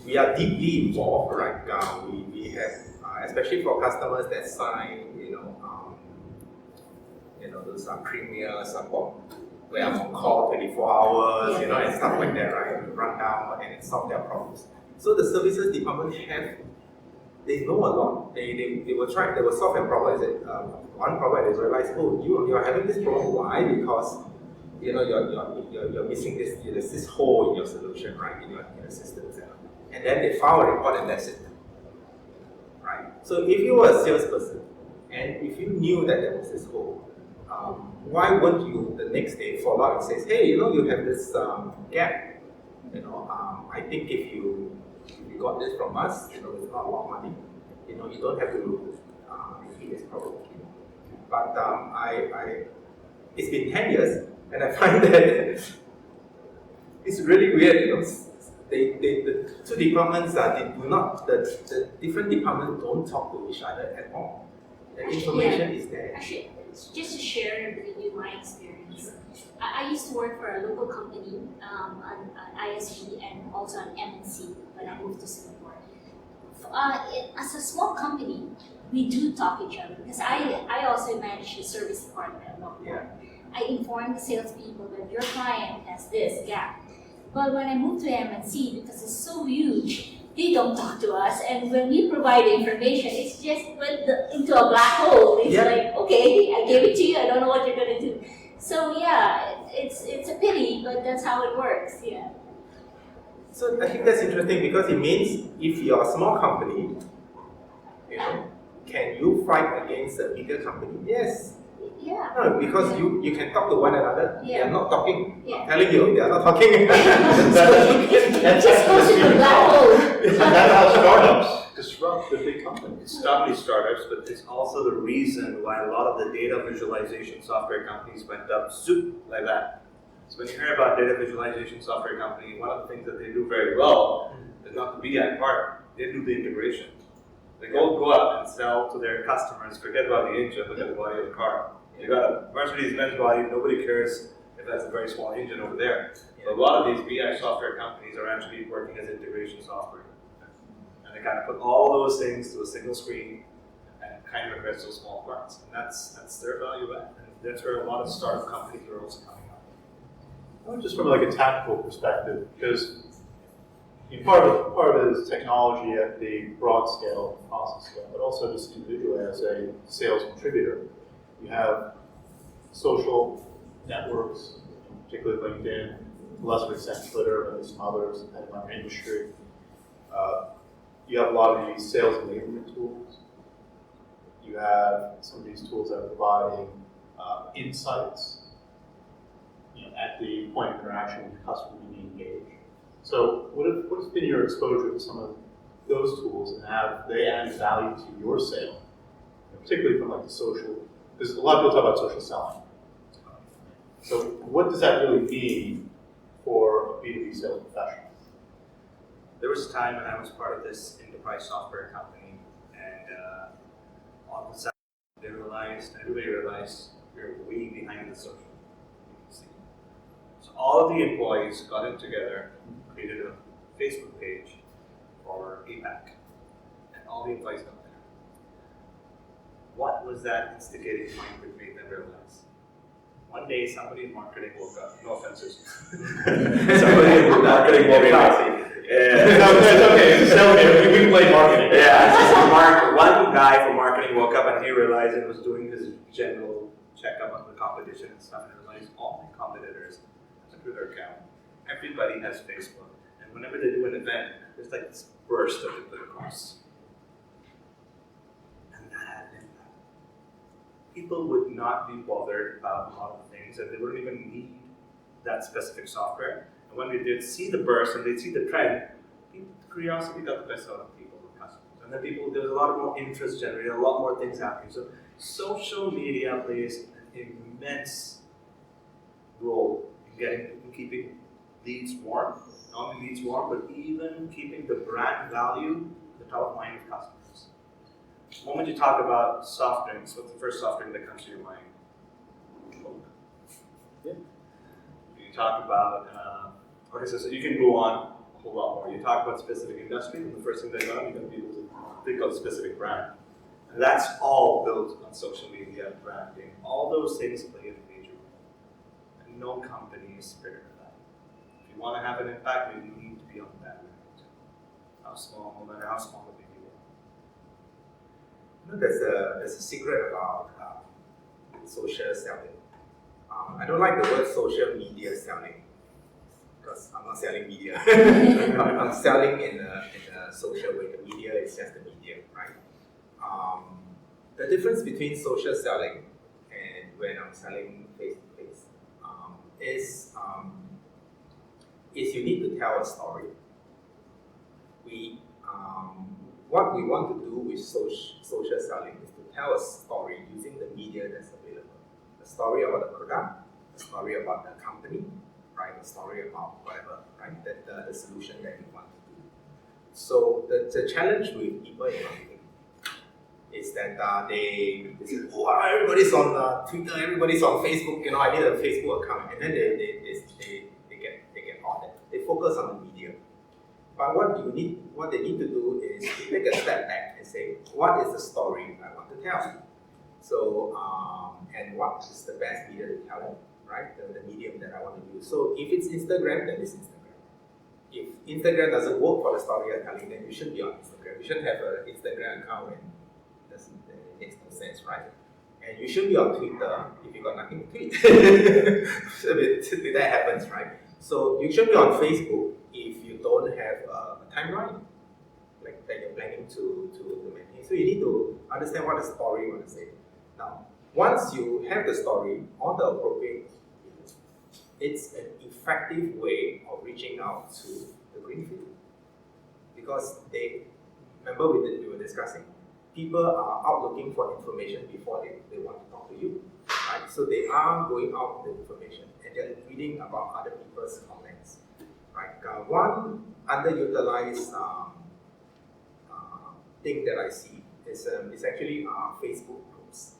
We are deeply involved, right? We have, especially for customers that sign, those premier support, where I'm on call 24 hours, and stuff like that, right? We run down and solve their problems. So the services department they know a lot. They will solve a problem. One problem, they realize, oh, you are having this problem. Why? Because you're missing there's this hole in your solution, right? In your systems, and then they file a report and that's it, right? So if you were a salesperson and if you knew that there was this hole, why wouldn't you the next day follow up and say, hey, you have this gap. I think if you got this from us, it's not a lot of money. You don't have to repeat this problem. But it's been 10 years, and I find that it's really weird. The two departments the different departments don't talk to each other at all. The information is there. Actually, just to share with you my experience. I used to work for a local company, an ISP and also an MNC when I moved to Singapore. As a small company, we do talk to each other because I also manage the service department at one point. I inform the salespeople that your client has this gap. But when I moved to MNC, because it's so huge, they don't talk to us, and when we provide the information, it's just went into a black hole. It's like, okay, I gave it to you, I don't know what you're gonna do. So yeah, it's a pity, but that's how it works. Yeah. So I think that's interesting because it means if you're a small company, can you fight against a bigger company? Yes. Yeah. No, because you can talk to one another. Yeah. They are not talking. Yeah. I'm telling you, they are not talking. It just goes into the black hole. And that's how startups disrupt the big companies. It's not only startups, but it's also the reason why a lot of the data visualization software companies went up zoop like that. So when you hear about data visualization software company, one of the things that they do very well is not the BI part. They do the integration. They go out and sell to their customers. Forget about the engine. Look at the body of the car. You got a Mercedes-Benz body. Nobody cares if that's a very small engine over there. But a lot of these BI software companies are actually working as integration software. And they kind of put all those things to a single screen and kind of address those small parts. And that's their value add. And that's where a lot of startup companies are also coming up. Just from like a tactical perspective, because part of it is technology at the broad scale, process scale, but also just individually as a sales contributor. You have social networks, particularly LinkedIn, to a lesser extent Twitter, but some others depending on your industry. You have a lot of these sales enablement tools. You have some of these tools that are providing insights at the point of interaction with the customer being engaged. So what has been your exposure to some of those tools, and have they added value to your sale, particularly from like the social, because a lot of people talk about social selling. So what does that really mean for a B2B sales professional? There was a time when I was part of this enterprise software company, and on the side, everybody realized we were way behind the social. So all of the employees got in together, created a Facebook page, for APAC, and all the employees got there. What was that instigating point that made them realize? One day, somebody in marketing woke up. No offenses. Somebody in marketing woke up. It's okay. It's okay. We play marketing. Yeah, one guy from marketing woke up and he realized and was doing his general checkup on the competition and stuff, and realized all my competitors have a Twitter account. Everybody has Facebook, and whenever they do an event, there's like this burst of Twitter posts, and that had an impact. People would not be bothered about a lot of things, and they wouldn't even need that specific software. And when they did see the burst and they see the trend, curiosity got the best out of people and customers. And then there was a lot more interest generated, a lot more things happening. So social media plays an immense role in keeping leads warm. Not only leads warm, but even keeping the brand value at the top of mind of customers. The moment you talk about soft drinks, what's the first soft drink that comes to your mind? Coke. Yeah. You talk about, okay, so you can go on a whole lot more. You talk about specific industry, and the first thing that you're going to be able to think of a specific brand. And that's all built on social media, branding. All those things play a major role. And no company is spared of that. If you want to have an impact, you need to be on that level. How small, no matter how small the big you are. There's a secret about social selling. I don't like the word social media selling because I'm not selling media. I'm selling in a social way. The media is just the media, right? The difference between social selling and when I'm selling face to face is you need to tell a story. What we want to do with social selling is to tell a story using the media that's available. A story about the product, a story about the company, right? A story about whatever, right? The solution that you want to do. So the challenge with people in marketing is that they say, oh, everybody's on Twitter, everybody's on Facebook. You know, I need a Facebook account, and then they get on it. They focus on the media. But what they need to do is to take a step back and say, what is the story I want to tell? So, and what is the best media to tell it, right? The medium that I want to use. So if it's Instagram, then it's Instagram. If Instagram doesn't work for the story you're telling, then you shouldn't be on Instagram. You shouldn't have an Instagram account, and it makes no sense, right? And you should be on Twitter if you got nothing to tweet. So that happens, right? So you should be on Facebook if you don't have a timeline like that you're planning to maintain. So you need to understand what the story you want to say. Now, once you have the story on the appropriate, it's an effective way of reaching out to the greenfield. Because remember we were discussing, people are out looking for information before they want to talk to you, right? So they are going out with the information and they're reading about other people's comments, right? One underutilized thing that I see is actually Facebook groups.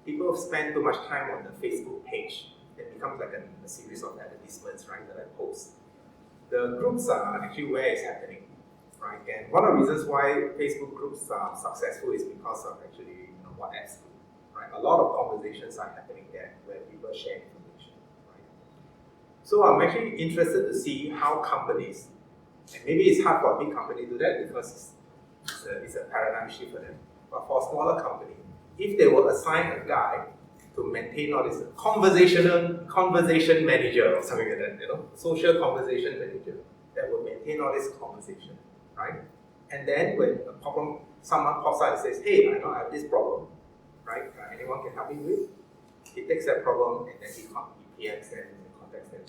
People spend too much time on the Facebook page. It becomes like a series of advertisements, right, that I post. The groups are actually where it's happening, right? And one of the reasons why Facebook groups are successful is because of actually WhatsApp group, right? A lot of conversations are happening there where people share information, right? So I'm actually interested to see how companies, and maybe it's hard for a big company to do that because it's a paradigm shift for them. But for a smaller company, if they will assign a guy to maintain all this conversation manager or something like that, social conversation manager that will maintain all this conversation, right? And then when a problem, someone pops out and says, hey, I know I have this problem, right? Anyone can help me with? He takes that problem and then he PMs them and contacts them,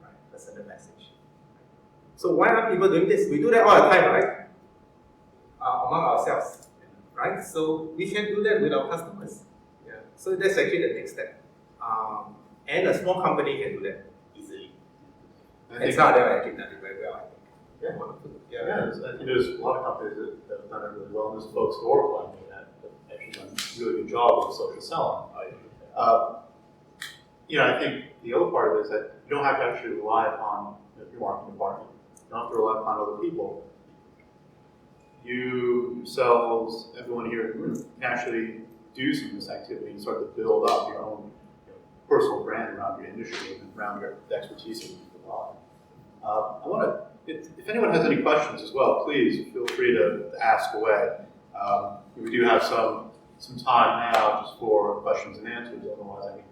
right? That's the message. So why are people doing this? We do that all the time, right? Among ourselves, right? So we can do that with our customers. Yeah. So that's actually the next step. And a small company can do that easily. And some of them actually done it very well, I think. Yeah. Wonderful. Yeah, I think there's a lot of companies that have done it really well. And there's folks at Oracle, I mean, that have actually done a really good job with social selling. I think the other part of it is that you don't have to actually rely upon your marketing department. You don't have to rely upon other people. you yourselves, everyone here in the room, can actually do some of this activity and start to build up your own personal brand around your industry and around your expertise that you provide. I want to, if anyone has any questions as well, please feel free to ask away. We do have some time now just for questions and answers, otherwise I can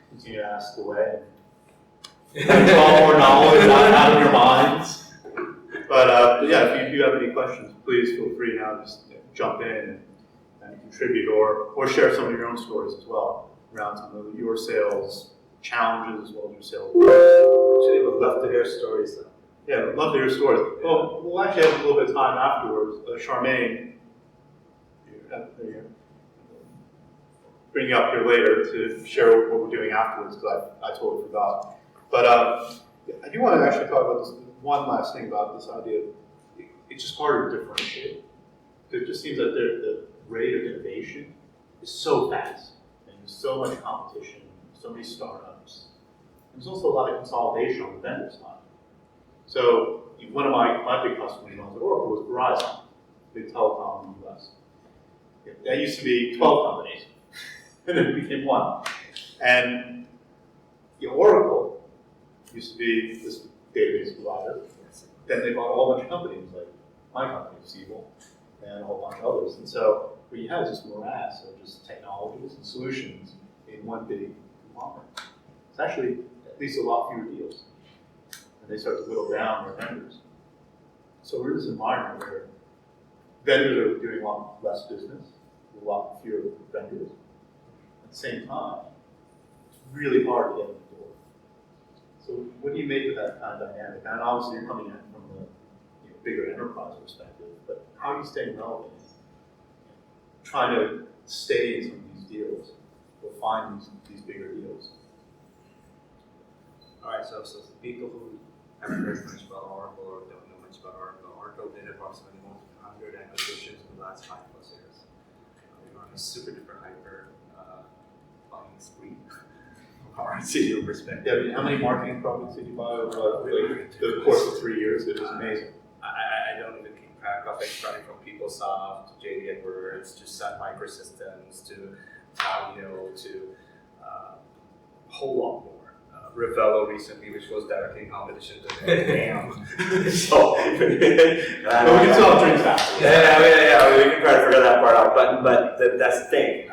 continue to ask away. All more knowledge out of your minds. But yeah, if you do have any questions, please feel free now to just jump in and contribute or share some of your own stories as well around some of your sales challenges as well as your sales. Actually, would love to hear stories though. Yeah, I'd love to hear stories. Well, we'll actually have a little bit of time afterwards. Charmaine, bring you up here later to share what we're doing afterwards because I totally forgot. But I do want to actually talk about this one last thing about this idea. It's just hard to differentiate. It just seems that the rate of innovation is so fast, and there's so much competition, so many startups. There's also a lot of consolidation on the vendor side. So one of my big customers when I was at Oracle was Verizon, big telecom in the US. That used to be 12 companies, and then it became one. And Oracle used to be this database provider. Then they bought a whole bunch of companies, like my company, Siebel, and a whole bunch of others. And so what you had is this morass of just technologies and solutions in one big conglomerate. It's actually at least a lot fewer deals. And they start to whittle down their vendors. So we're in this environment where vendors are doing a lot less business, with a lot fewer vendors. At the same time, it's really hard to get in the door. So what do you make of that kind of dynamic? And obviously you're coming in from the bigger enterprise perspective, but how are you staying relevant? Trying to stay in some of these deals or find these bigger deals. All right, so people who haven't heard much about Oracle or don't know much about Oracle did approximately 100 acquisitions in the last 5+ years. We're on a super duper hyper buying spree from our CEO perspective. Yeah, I mean, how many marketing projects did you buy over the course of 3 years? It was amazing. I don't even keep track of it, starting from PeopleSoft to JD Edwards to Sun Microsystems to Talio to a whole lot more. Revello recently, which was directly in competition to Damn. So, But we can still have drinks after. yeah, we can try to figure that part out. But that's the thing.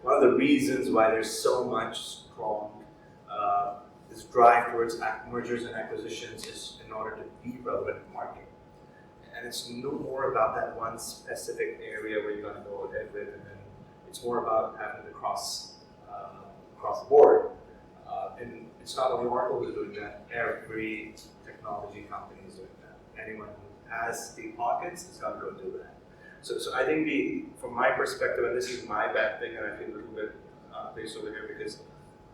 One of the reasons why there's so much strong this drive towards mergers and acquisitions is in order to be relevant in the market. And it's no more about that one specific area where you're going to go ahead with, and then it's more about having the cross the board. And it's not only Oracle who's doing that, every technology company is doing that. Anyone who has deep pockets is going to go do that. So I think from my perspective, and this is my bad thing, and I feel a little bit based over here because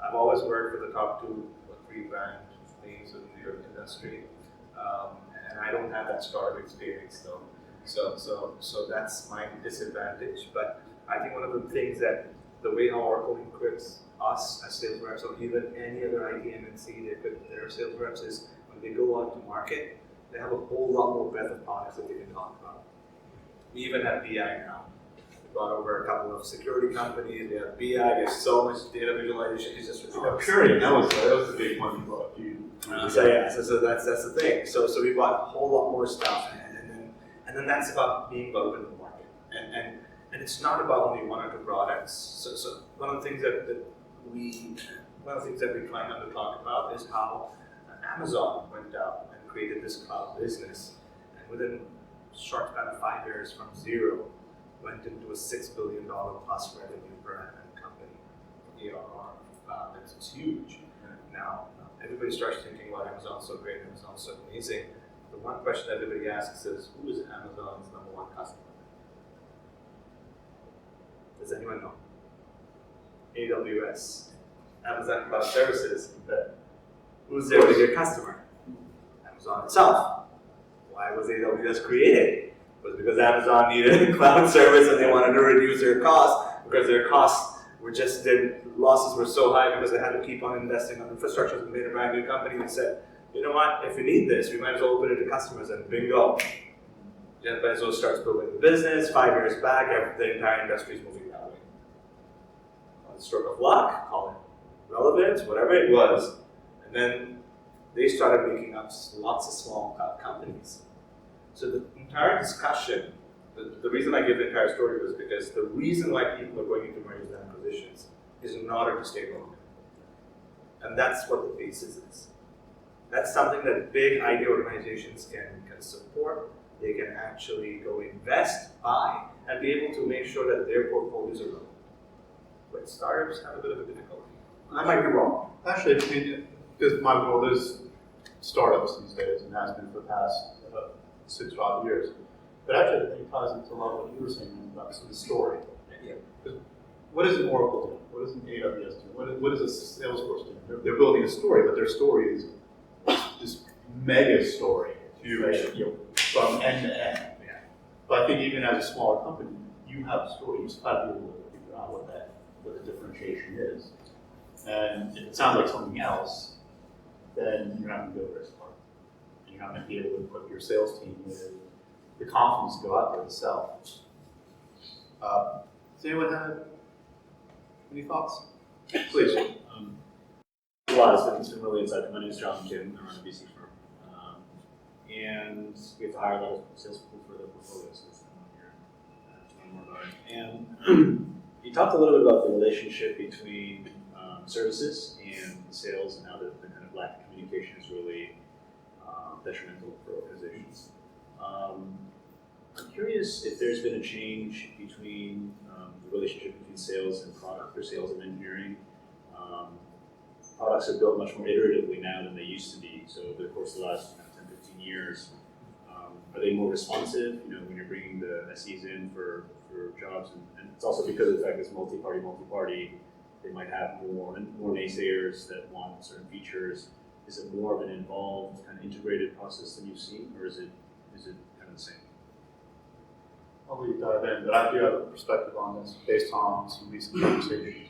I've always worked for the top 2 or 3 brand names in the industry, and I don't have that startup experience though. So that's my disadvantage. But I think one of the things that the way how Oracle equips us as sales reps, or even any other IT MNC, they equip their sales reps is when they go out to market, they have a whole lot more breadth of products that they can talk about. We even have BI now. We brought over a couple of security companies. They have BI. There's so much data visualization. It's just ridiculous. Purity, that was the big one you brought. So that's the thing. So we bought a whole lot more stuff, and then that's about being relevant in the market. And it's not about only 1 or 2 products. So one of the things that we're trying not to talk about is how Amazon went out and created this cloud business, and within a short span of 5 years, from zero, went into a $6 billion plus revenue per annum company. ARR, it's huge. Now everybody starts thinking, "Wow, Amazon's so great, Amazon's so amazing." The one question everybody asks is, who is Amazon's #1 customer? Does anyone know? AWS, Amazon Cloud Services. Who's their bigger customer? Amazon itself. Why was AWS created? It was because Amazon needed a cloud service and they wanted to reduce their costs because their costs were losses were so high because they had to keep on investing on infrastructure. So they made a brand new company and said, you know what, if we need this, we might as well open it to customers, and bingo. Jeff Bezos starts building the business. 5 years back, the entire industry is moving that way. Call it stroke of luck, call it relevance, whatever it was. And then they started making up lots of small companies. So the entire discussion, the reason I give the entire story was because the reason why people are going into mergers and acquisitions is in order to stay relevant. And that's what the basis is. That's something that big IT organizations can support. They can actually go invest, buy, and be able to make sure that their portfolios are relevant. But startups have a bit of a difficulty. I might be wrong. Actually, because my world is startups these days and has been for the past 6 or 5 years. But actually, I think it ties into a lot of what you were saying about the story. Yeah. What is an Oracle doing? What is an AWS doing? What is a Salesforce doing? They're building a story, but their story is this mega story from end to end. Yeah. But I think even as a smaller company, you have a story. You just have to be able to figure out what the differentiation is. And if it sounds like something else, then you're not going to go very far. And you're not going to be able to put your sales team with the confidence to go out there and sell. Does anyone have any thoughts? Please. A lot. It's been really insightful. My name is John Kim. I run a VC firm. And we have to hire a lot of salespeople for the portfolios. So I'm here to learn more about it. And you talked a little bit about the relationship between services and sales and how the kind of lack of communication is really detrimental for organizations. I'm curious if there's been a change between the relationship between sales and product or sales and engineering. Products are built much more iteratively now than they used to be. So over the course of the last 10, 15 years, are they more responsive? When you're bringing the SEs in for jobs, and it's also because of the fact it's multi-party, they might have more naysayers that want certain features. Is it more of an involved, kind of integrated process than you've seen, or is it kind of the same? I'll leave dive in, but I do have a perspective on this based on some recent conversations.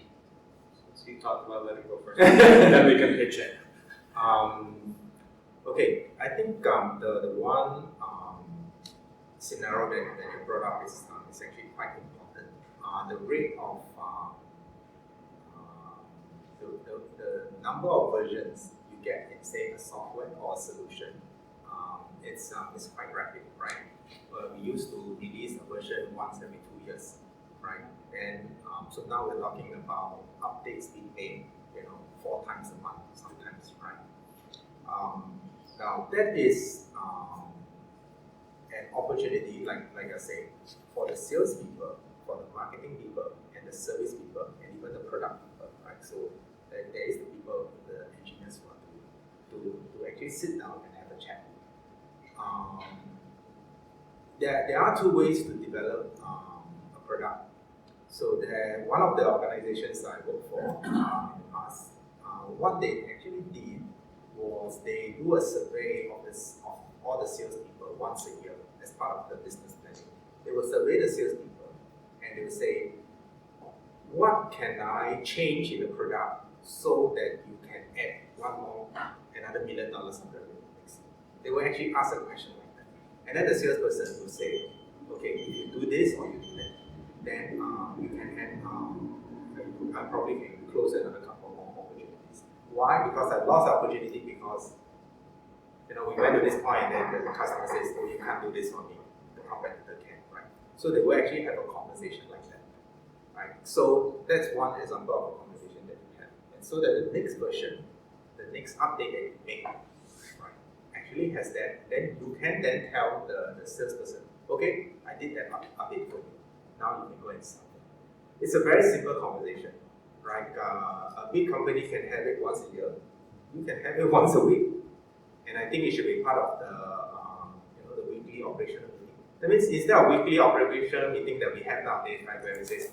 So you talked about letting go first. Then we can pitch it. Okay, I think the one scenario that you brought up is actually quite important. The rate of the number of versions you get in, say, a software or a solution, it's quite rapid, right? We used to release a version once every 2 years, right? And so now we're talking about updates being made, 4 times a month sometimes, right? Now that is an opportunity, like I say, for the sales people, for the marketing people, and the service people, and even the product people, right? So there is the people, the engineers who are to actually sit down and have a chat. There are 2 ways to develop a product. So one of the organizations I worked for in the past, what they actually did was they do a survey of all the salespeople once a year as part of the business planning. They will survey the salespeople and they will say, what can I change in the product so that you can add another $1 million of revenue next year? They will actually ask a question like that. And then the salesperson will say, okay, if you do this or you do that, then you can add, I probably can close another couple more opportunities. Why? Because I lost the opportunity because we went to this point and then the customer says, oh, you can't do this for me. The competitor can, right? So they will actually have a conversation like that, right? So that's one example of a conversation that we have. And so that the next version, the next update that you make, right, actually has that. Then you can then tell the salesperson, okay, I did that update for you. Now you can go and start it. It's a very simple conversation, right? A big company can have it once a year. You can have it once a week. And I think it should be part of the weekly operational meeting. That means instead of weekly operational meeting that we have nowadays, right, where we say,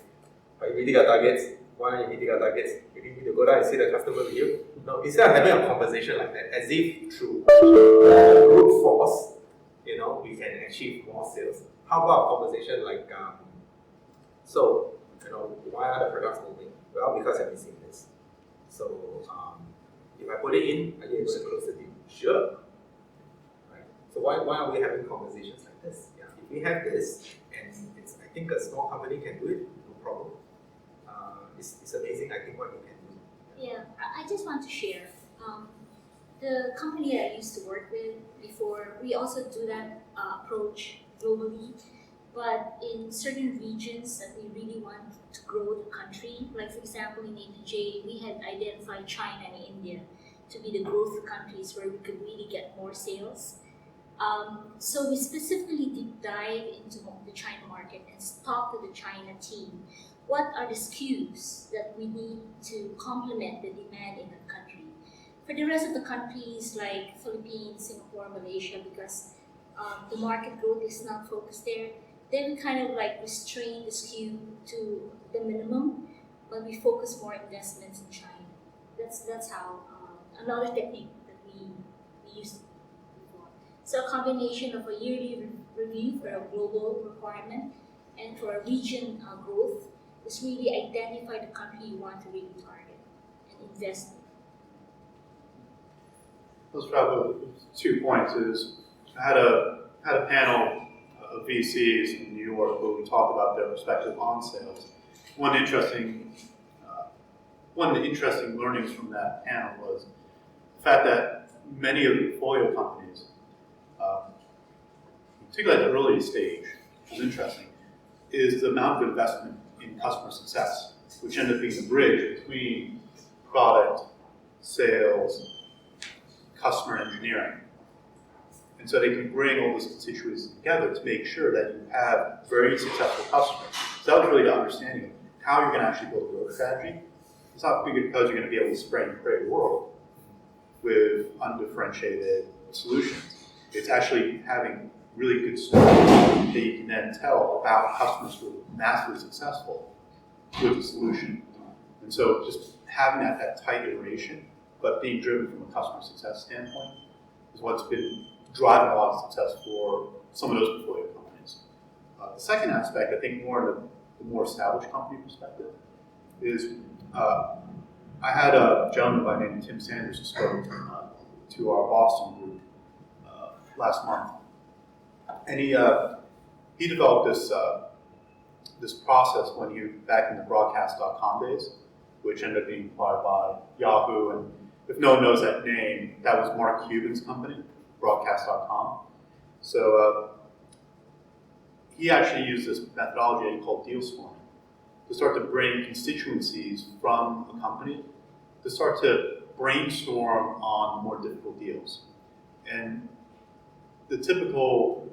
are you meeting our targets? Why are you meeting our targets? You need me to go down and see the customer with you? No, instead of having a conversation like that, as if through brute force, we can achieve more sales. How about a conversation like, why are the products moving? Well, because I've been seeing this. So, if I put it in, are you able to close the deal? Sure. Right. So why are we having conversations like this? Yeah. If we have this, and it's, I think a small company can do it, no problem. It's amazing, I think, what you can do. Yeah, I just want to share. The company that I used to work with before, we also do that approach globally. But in certain regions that we really want to grow the country, like for example in APJ, we had identified China and India to be the growth countries where we could really get more sales. So we specifically deep dive into the China market and talk to the China team. What are the SKUs that we need to complement the demand in the country? For the rest of the countries like Philippines, Singapore, Malaysia, because the market growth is not focused there, then we kind of like restrain the SKU to the minimum, but we focus more investments in China. That's how another technique that we used before. So a combination of a yearly review for a global requirement and for a region growth is really identify the country you want to really target and invest in. Let's wrap up with 2 points. Is I had a panel of VCs in New York where we talked about their perspective on sales. One of the interesting learnings from that panel was the fact that many of the portfolio companies, particularly at the early stage, which is interesting, is the amount of investment in customer success, which ended up being the bridge between product, sales, customer engineering. And so they can bring all those constituencies together to make sure that you have very successful customers. So that was really the understanding of how you're going to actually build a growth strategy. It's not because you're going to be able to spray and pray the world with undifferentiated solutions. It's actually having really good stories that you can then tell about customers who are massively successful with the solution. And so just having that tight iteration, but being driven from a customer success standpoint is what's been driving a lot of success for some of those portfolio companies. The second aspect, I think more in the more established company perspective, is I had a gentleman by the name of Tim Sanders who spoke to our Boston group last month. And he developed this process when he back in the broadcast.com days, which ended up being acquired by Yahoo. And if no one knows that name, that was Mark Cuban's company, broadcast.com. So he actually used this methodology called deal swarming to start to bring constituencies from a company to start to brainstorm on more difficult deals. And the typical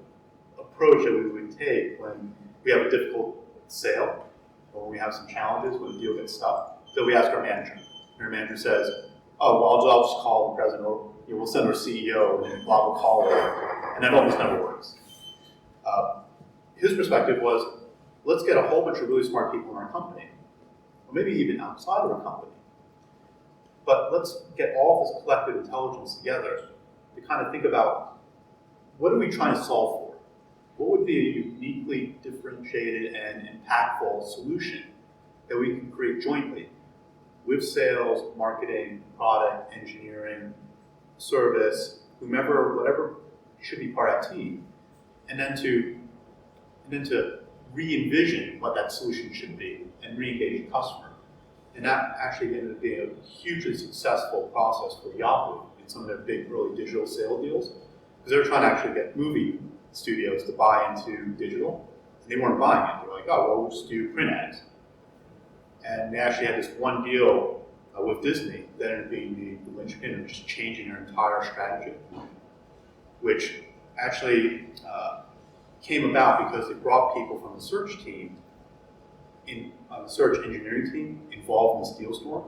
approach that we would take when we have a difficult sale or when we have some challenges when the deal gets stuck, so we ask our manager. And our manager says, oh, well, I'll just call the president, or we'll send our CEO, and Bob will call her, and that almost never works. His perspective was, let's get a whole bunch of really smart people in our company, or maybe even outside of our company, but let's get all this collective intelligence together to kind of think about what are we trying to solve for? What would be a uniquely differentiated and impactful solution that we can create jointly with sales, marketing, product, engineering, service, whomever, whatever should be part of that team, and then to re-envision what that solution should be and re-engage the customer. And that actually ended up being a hugely successful process for Yahoo in some of their big early digital sale deals, because they were trying to actually get movie studios to buy into digital, and they weren't buying it. They were like, oh, well, we'll just do print ads. And they actually had this one deal with Disney that ended up being the linchpin of just changing their entire strategy, which actually came about because they brought people from the search team, the search engineering team, involved in this deal storm.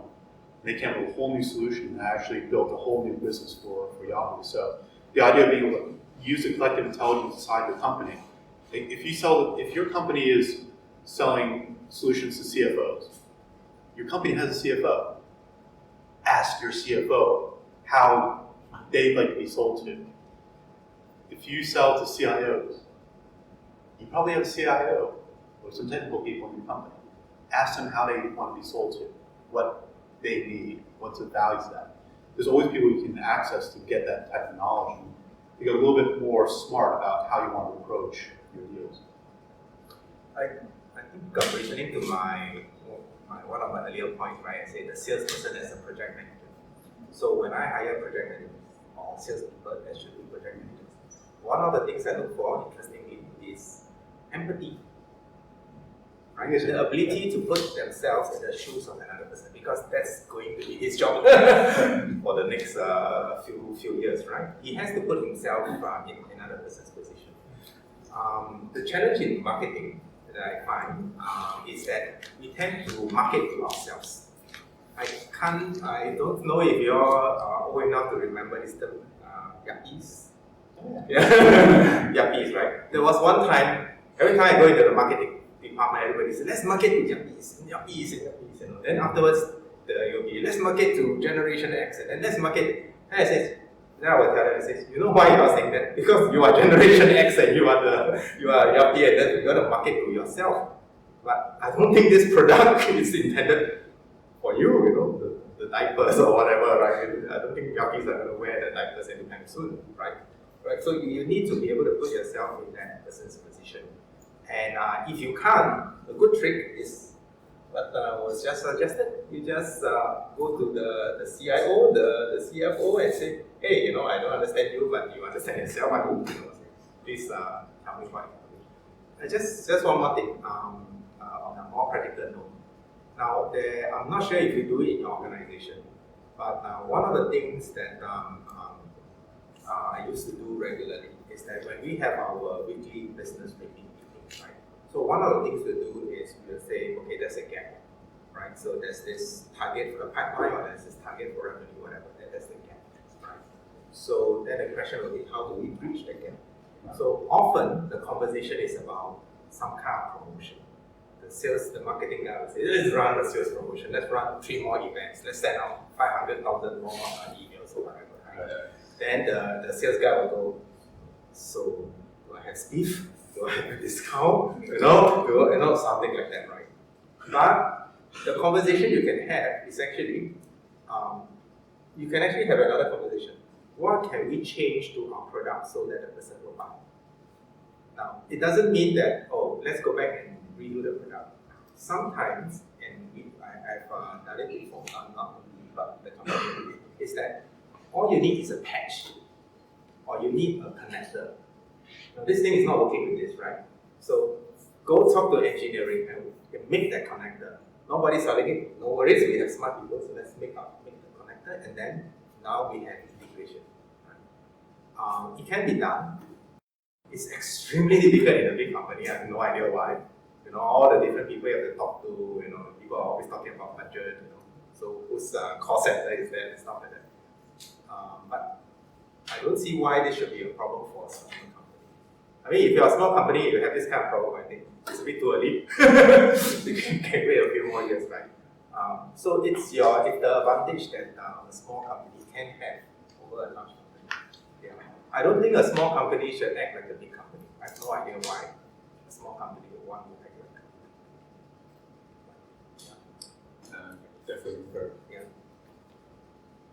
And they came up with a whole new solution that actually built a whole new business for Yahoo. So the idea of being able to use the collective intelligence inside the company. If your company is selling solutions to CFOs, your company has a CFO. Ask your CFO how they'd like to be sold to. If you sell to CIOs, you probably have a CIO or some technical people in your company. Ask them how they want to be sold to, what they need, what's the value to them. There's always people you can access to get that type of knowledge and to get a little bit more smart about how you want to approach your deals? I think returning to my one of my earlier points, right? I say the salesperson as a project manager. So when I hire project managers or salespeople that should be project managers, one of the things I look for, interestingly, is empathy. Right? The ability to put themselves in the shoes of another person, because that's going to be his job for the next few years, right? He has to put himself in another person's position. The challenge in marketing that I find is that we tend to market to ourselves. I don't know if you're old enough to remember this term, yuppies. Yeah. Yuppies, right? There was one time, every time I go into the marketing department, everybody said, let's market to yuppies, yuppies, and yuppies. You know. Then afterwards, you'll be, let's market to Generation X, and then let's market. And I say, then I will tell them, I say, you know why you are saying that? Because you are Generation X and you are yuppie, and then you're going to market to yourself. But I don't think this product is intended for you, you know, the diapers or whatever, right? I don't think yuppies are going to wear the diapers anytime soon, right? Right. So you need to be able to put yourself in that person's position. And if you can't, a good trick is what was just suggested. You just go to the CIO, the CFO, and say, hey, you know, I don't understand you, but you understand yourself. I hope, you know, please tell me why. Just one more thing on a more practical note. Now, I'm not sure if you do it in your organization, but one of the things that I used to do regularly is that when we have our weekly business meeting, right? So one of the things we do is we'll say, okay, there's a gap, right? So there's this target for the pipeline, or there's this target for revenue, whatever. That's the gap, right? So then the question will be, how do we bridge the gap? So often the conversation is about some kind of promotion. The marketing guy will say, let's run a sales promotion, let's run 3 more events, let's send out 500,000 more emails or whatever, right? Then the sales guy will go, so do I have beef? Do I have a discount? You know, something like that, right? But the conversation you can have is actually, you can actually have another conversation. What can we change to our product so that the person will buy? Now, it doesn't mean that, oh, let's go back and redo the product. Sometimes, and I've done it before, not me, but the company, is that all you need is a patch, or you need a connector. Now, this thing is not working with this, right? So go talk to engineering and make that connector. Nobody's selling it. No worries, we have smart people, so let's make the connector, and then now we have integration. Right? It can be done. It's extremely difficult in a big company. I have no idea why. You know, all the different people you have to talk to. You know, people are always talking about budget. You know, so whose call center is there and stuff like that. But I don't see why this should be a problem for a small company. I mean, if you're a small company, you have this kind of problem, I think it's a bit too early. You can wait a few more years, right? So it's the advantage that a small company can have over a large company. Yeah. I don't think a small company should act like a big company. I have no idea why a small company would want to act like a company. Definitely fair. Yeah.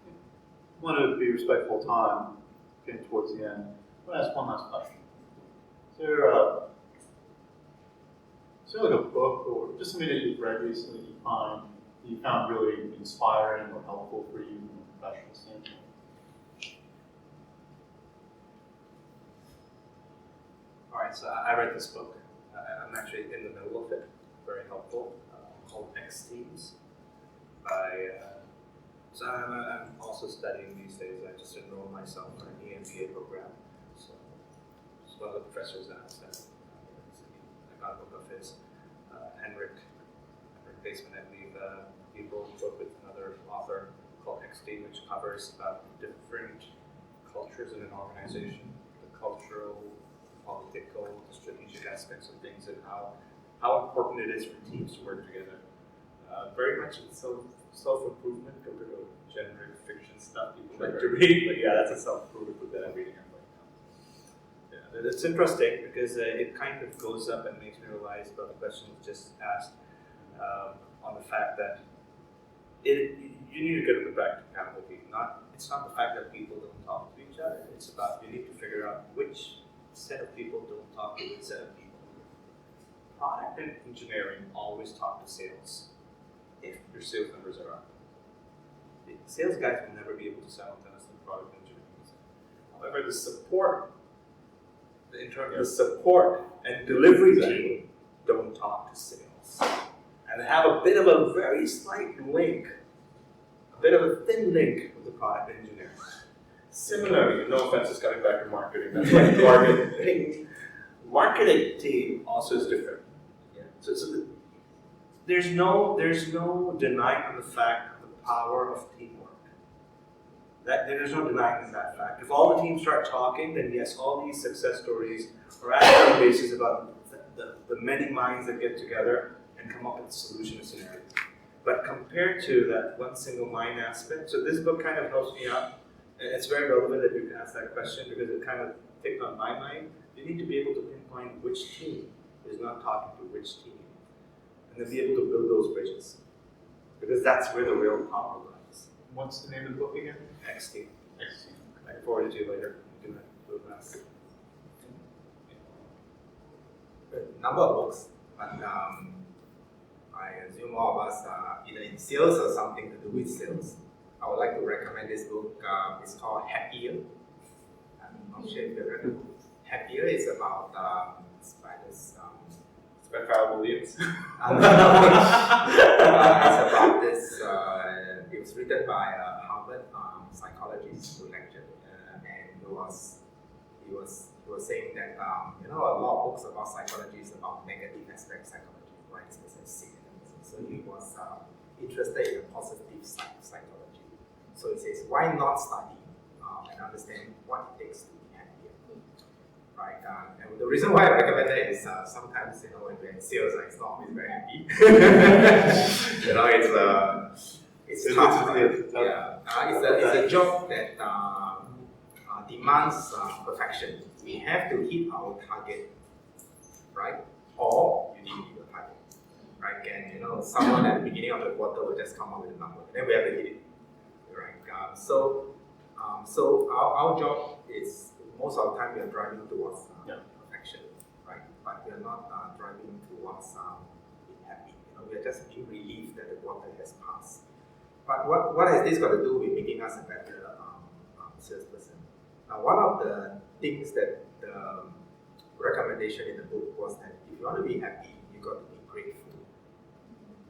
I want to be respectful of time, getting towards the end. I want to ask one last question. Is there like a book or just something that you've read recently that you found really inspiring or helpful for you from a professional standpoint? All right, so I read this book. I'm actually in the middle of it. Very helpful. Called X Teams by. So I'm also studying these days. I just enrolled myself in an EMBA program. So one of the professors asked that I got a book of his. Henrik Baseman, I believe, he wrote a book with another author called XD, which covers about different cultures in an organization, the cultural, political, strategic aspects of things, and how important it is for teams to work together. Very much self-improvement compared to generic fiction stuff people like to read, but yeah, that's a self-improvement book that I'm reading right now. Yeah, it's interesting because it kind of goes up and makes me realize about the question you just asked on the fact that you need to get to the practicality. It's not the fact that people don't talk to each other. It's about you need to figure out which set of people don't talk to which set of product engineering always talk to sales if your sales numbers are up. The sales guys will never be able to simultaneously product engineering. However, the support and delivery team don't talk to sales. And they have a bit of a very slight link, a bit of a thin link with the product engineer. Similarly, no offense, it's coming back to marketing, that's like marketing team also is different. Yeah. So there's no denying on the fact of the power of teamwork. There's no denying that fact. If all the teams start talking, then yes, all these success stories are actually basis about the many minds that get together and come up with a solution scenario. But compared to that one single mind aspect, so this book kind of helps me out. And it's very relevant that you ask that question because it kind of ticked on my mind. You need to be able to pinpoint which team is not talking to which team, and then be able to build those bridges. Because that's where the real power lies. What's the name of the book again? X team. I can forward it to you later. You can do a mass. A number of books, but I assume all of us are either in sales or something to do with sales. I would like to recommend this book. It's called Happier. I'm not sure if you've read it. Happier is about it's by this. It's by Kyle Williams. It's about this. It was written by a Harvard psychologist who lectured, and he was saying that a lot of books about psychology is about negative aspects of psychology, right? So he was interested in the positive side of psychology. So he says, why not study and understand what it takes to be happier, right? And the reason why I recommend that is sometimes when we're in sales, it's not always very happy. It's tough, right? It's a job that demands perfection. We have to hit our target, right? Or you need to hit the target, right? And someone at the beginning of the quarter will just come up with a number, then we have to hit it, right? So our job is most of the time we are driving towards perfection, right? But we are not driving towards being happy. We are just being relieved that the quarter has passed. But what has this got to do with making us a better salesperson? Now, one of the things that the recommendation in the book was that if you want to be happy, you got to be grateful.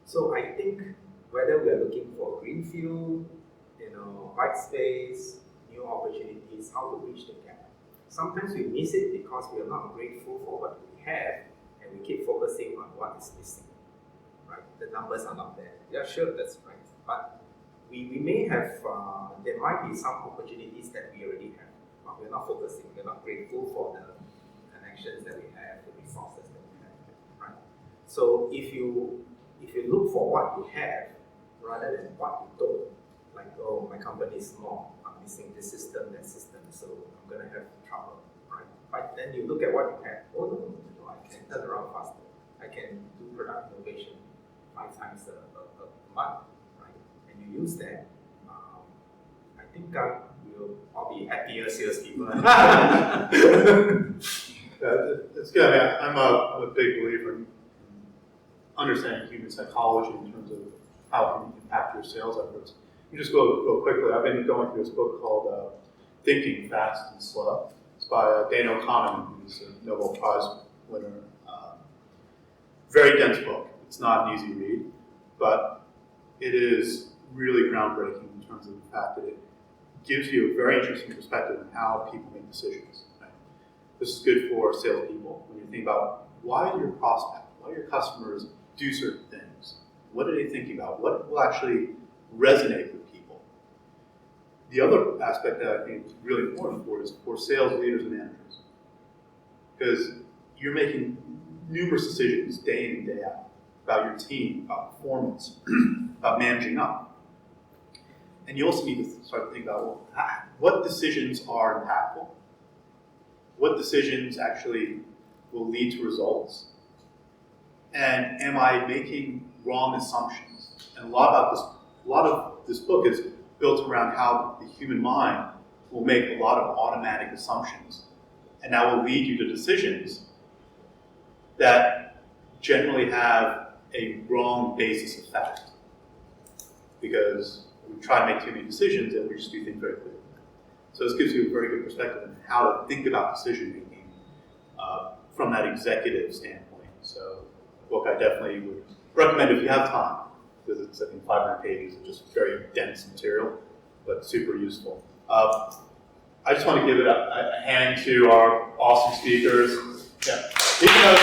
So I think whether we are looking for greenfield, white space, new opportunities, how to bridge the gap. Sometimes we miss it because we are not grateful for what we have, and we keep focusing on what is missing. Right? The numbers are not there. Yeah, sure, that's right. But we may have, there might be some opportunities that we already have, but we're not focusing, we're not grateful for the connections that we have, the resources that we have, right? So if you look for what you have rather than what you don't, like, oh, my company is small, I'm missing this system, that system, so I'm gonna have trouble, right? But then you look at what you have, oh no, I can turn around faster, I can do product innovation 5 times a month, right? And you use that, I think we'll all be happier salespeople. It's good. I'm a big believer in understanding human psychology in terms of how it can impact your sales efforts. You just go quickly. I've been going through this book called Thinking Fast and Slow. It's by Daniel Kahneman, who's a Nobel Prize winner. Very dense book. It's not an easy read, but it is really groundbreaking in terms of the fact that it gives you a very interesting perspective on how people make decisions. Right? This is good for salespeople when you think about why do your prospect, why your customers do certain things. What are they thinking about? What will actually resonate with people? The other aspect that I think is really important for sales leaders and managers, because you're making numerous decisions day in and day out about your team, about performance, about managing up. And you also need to start to think about, what decisions are impactful? What decisions actually will lead to results? And am I making wrong assumptions? And a lot of this book is built around how the human mind will make a lot of automatic assumptions. And that will lead you to decisions that generally have a wrong basis of fact. Because we try to make too many decisions and we just do things very quickly. So this gives you a very good perspective on how to think about decision making from that executive standpoint. So a book I definitely would recommend if you have time, because it's, I think, 500 pages of just very dense material, but super useful. I just want to give it a hand to our awesome speakers. Yeah. Even though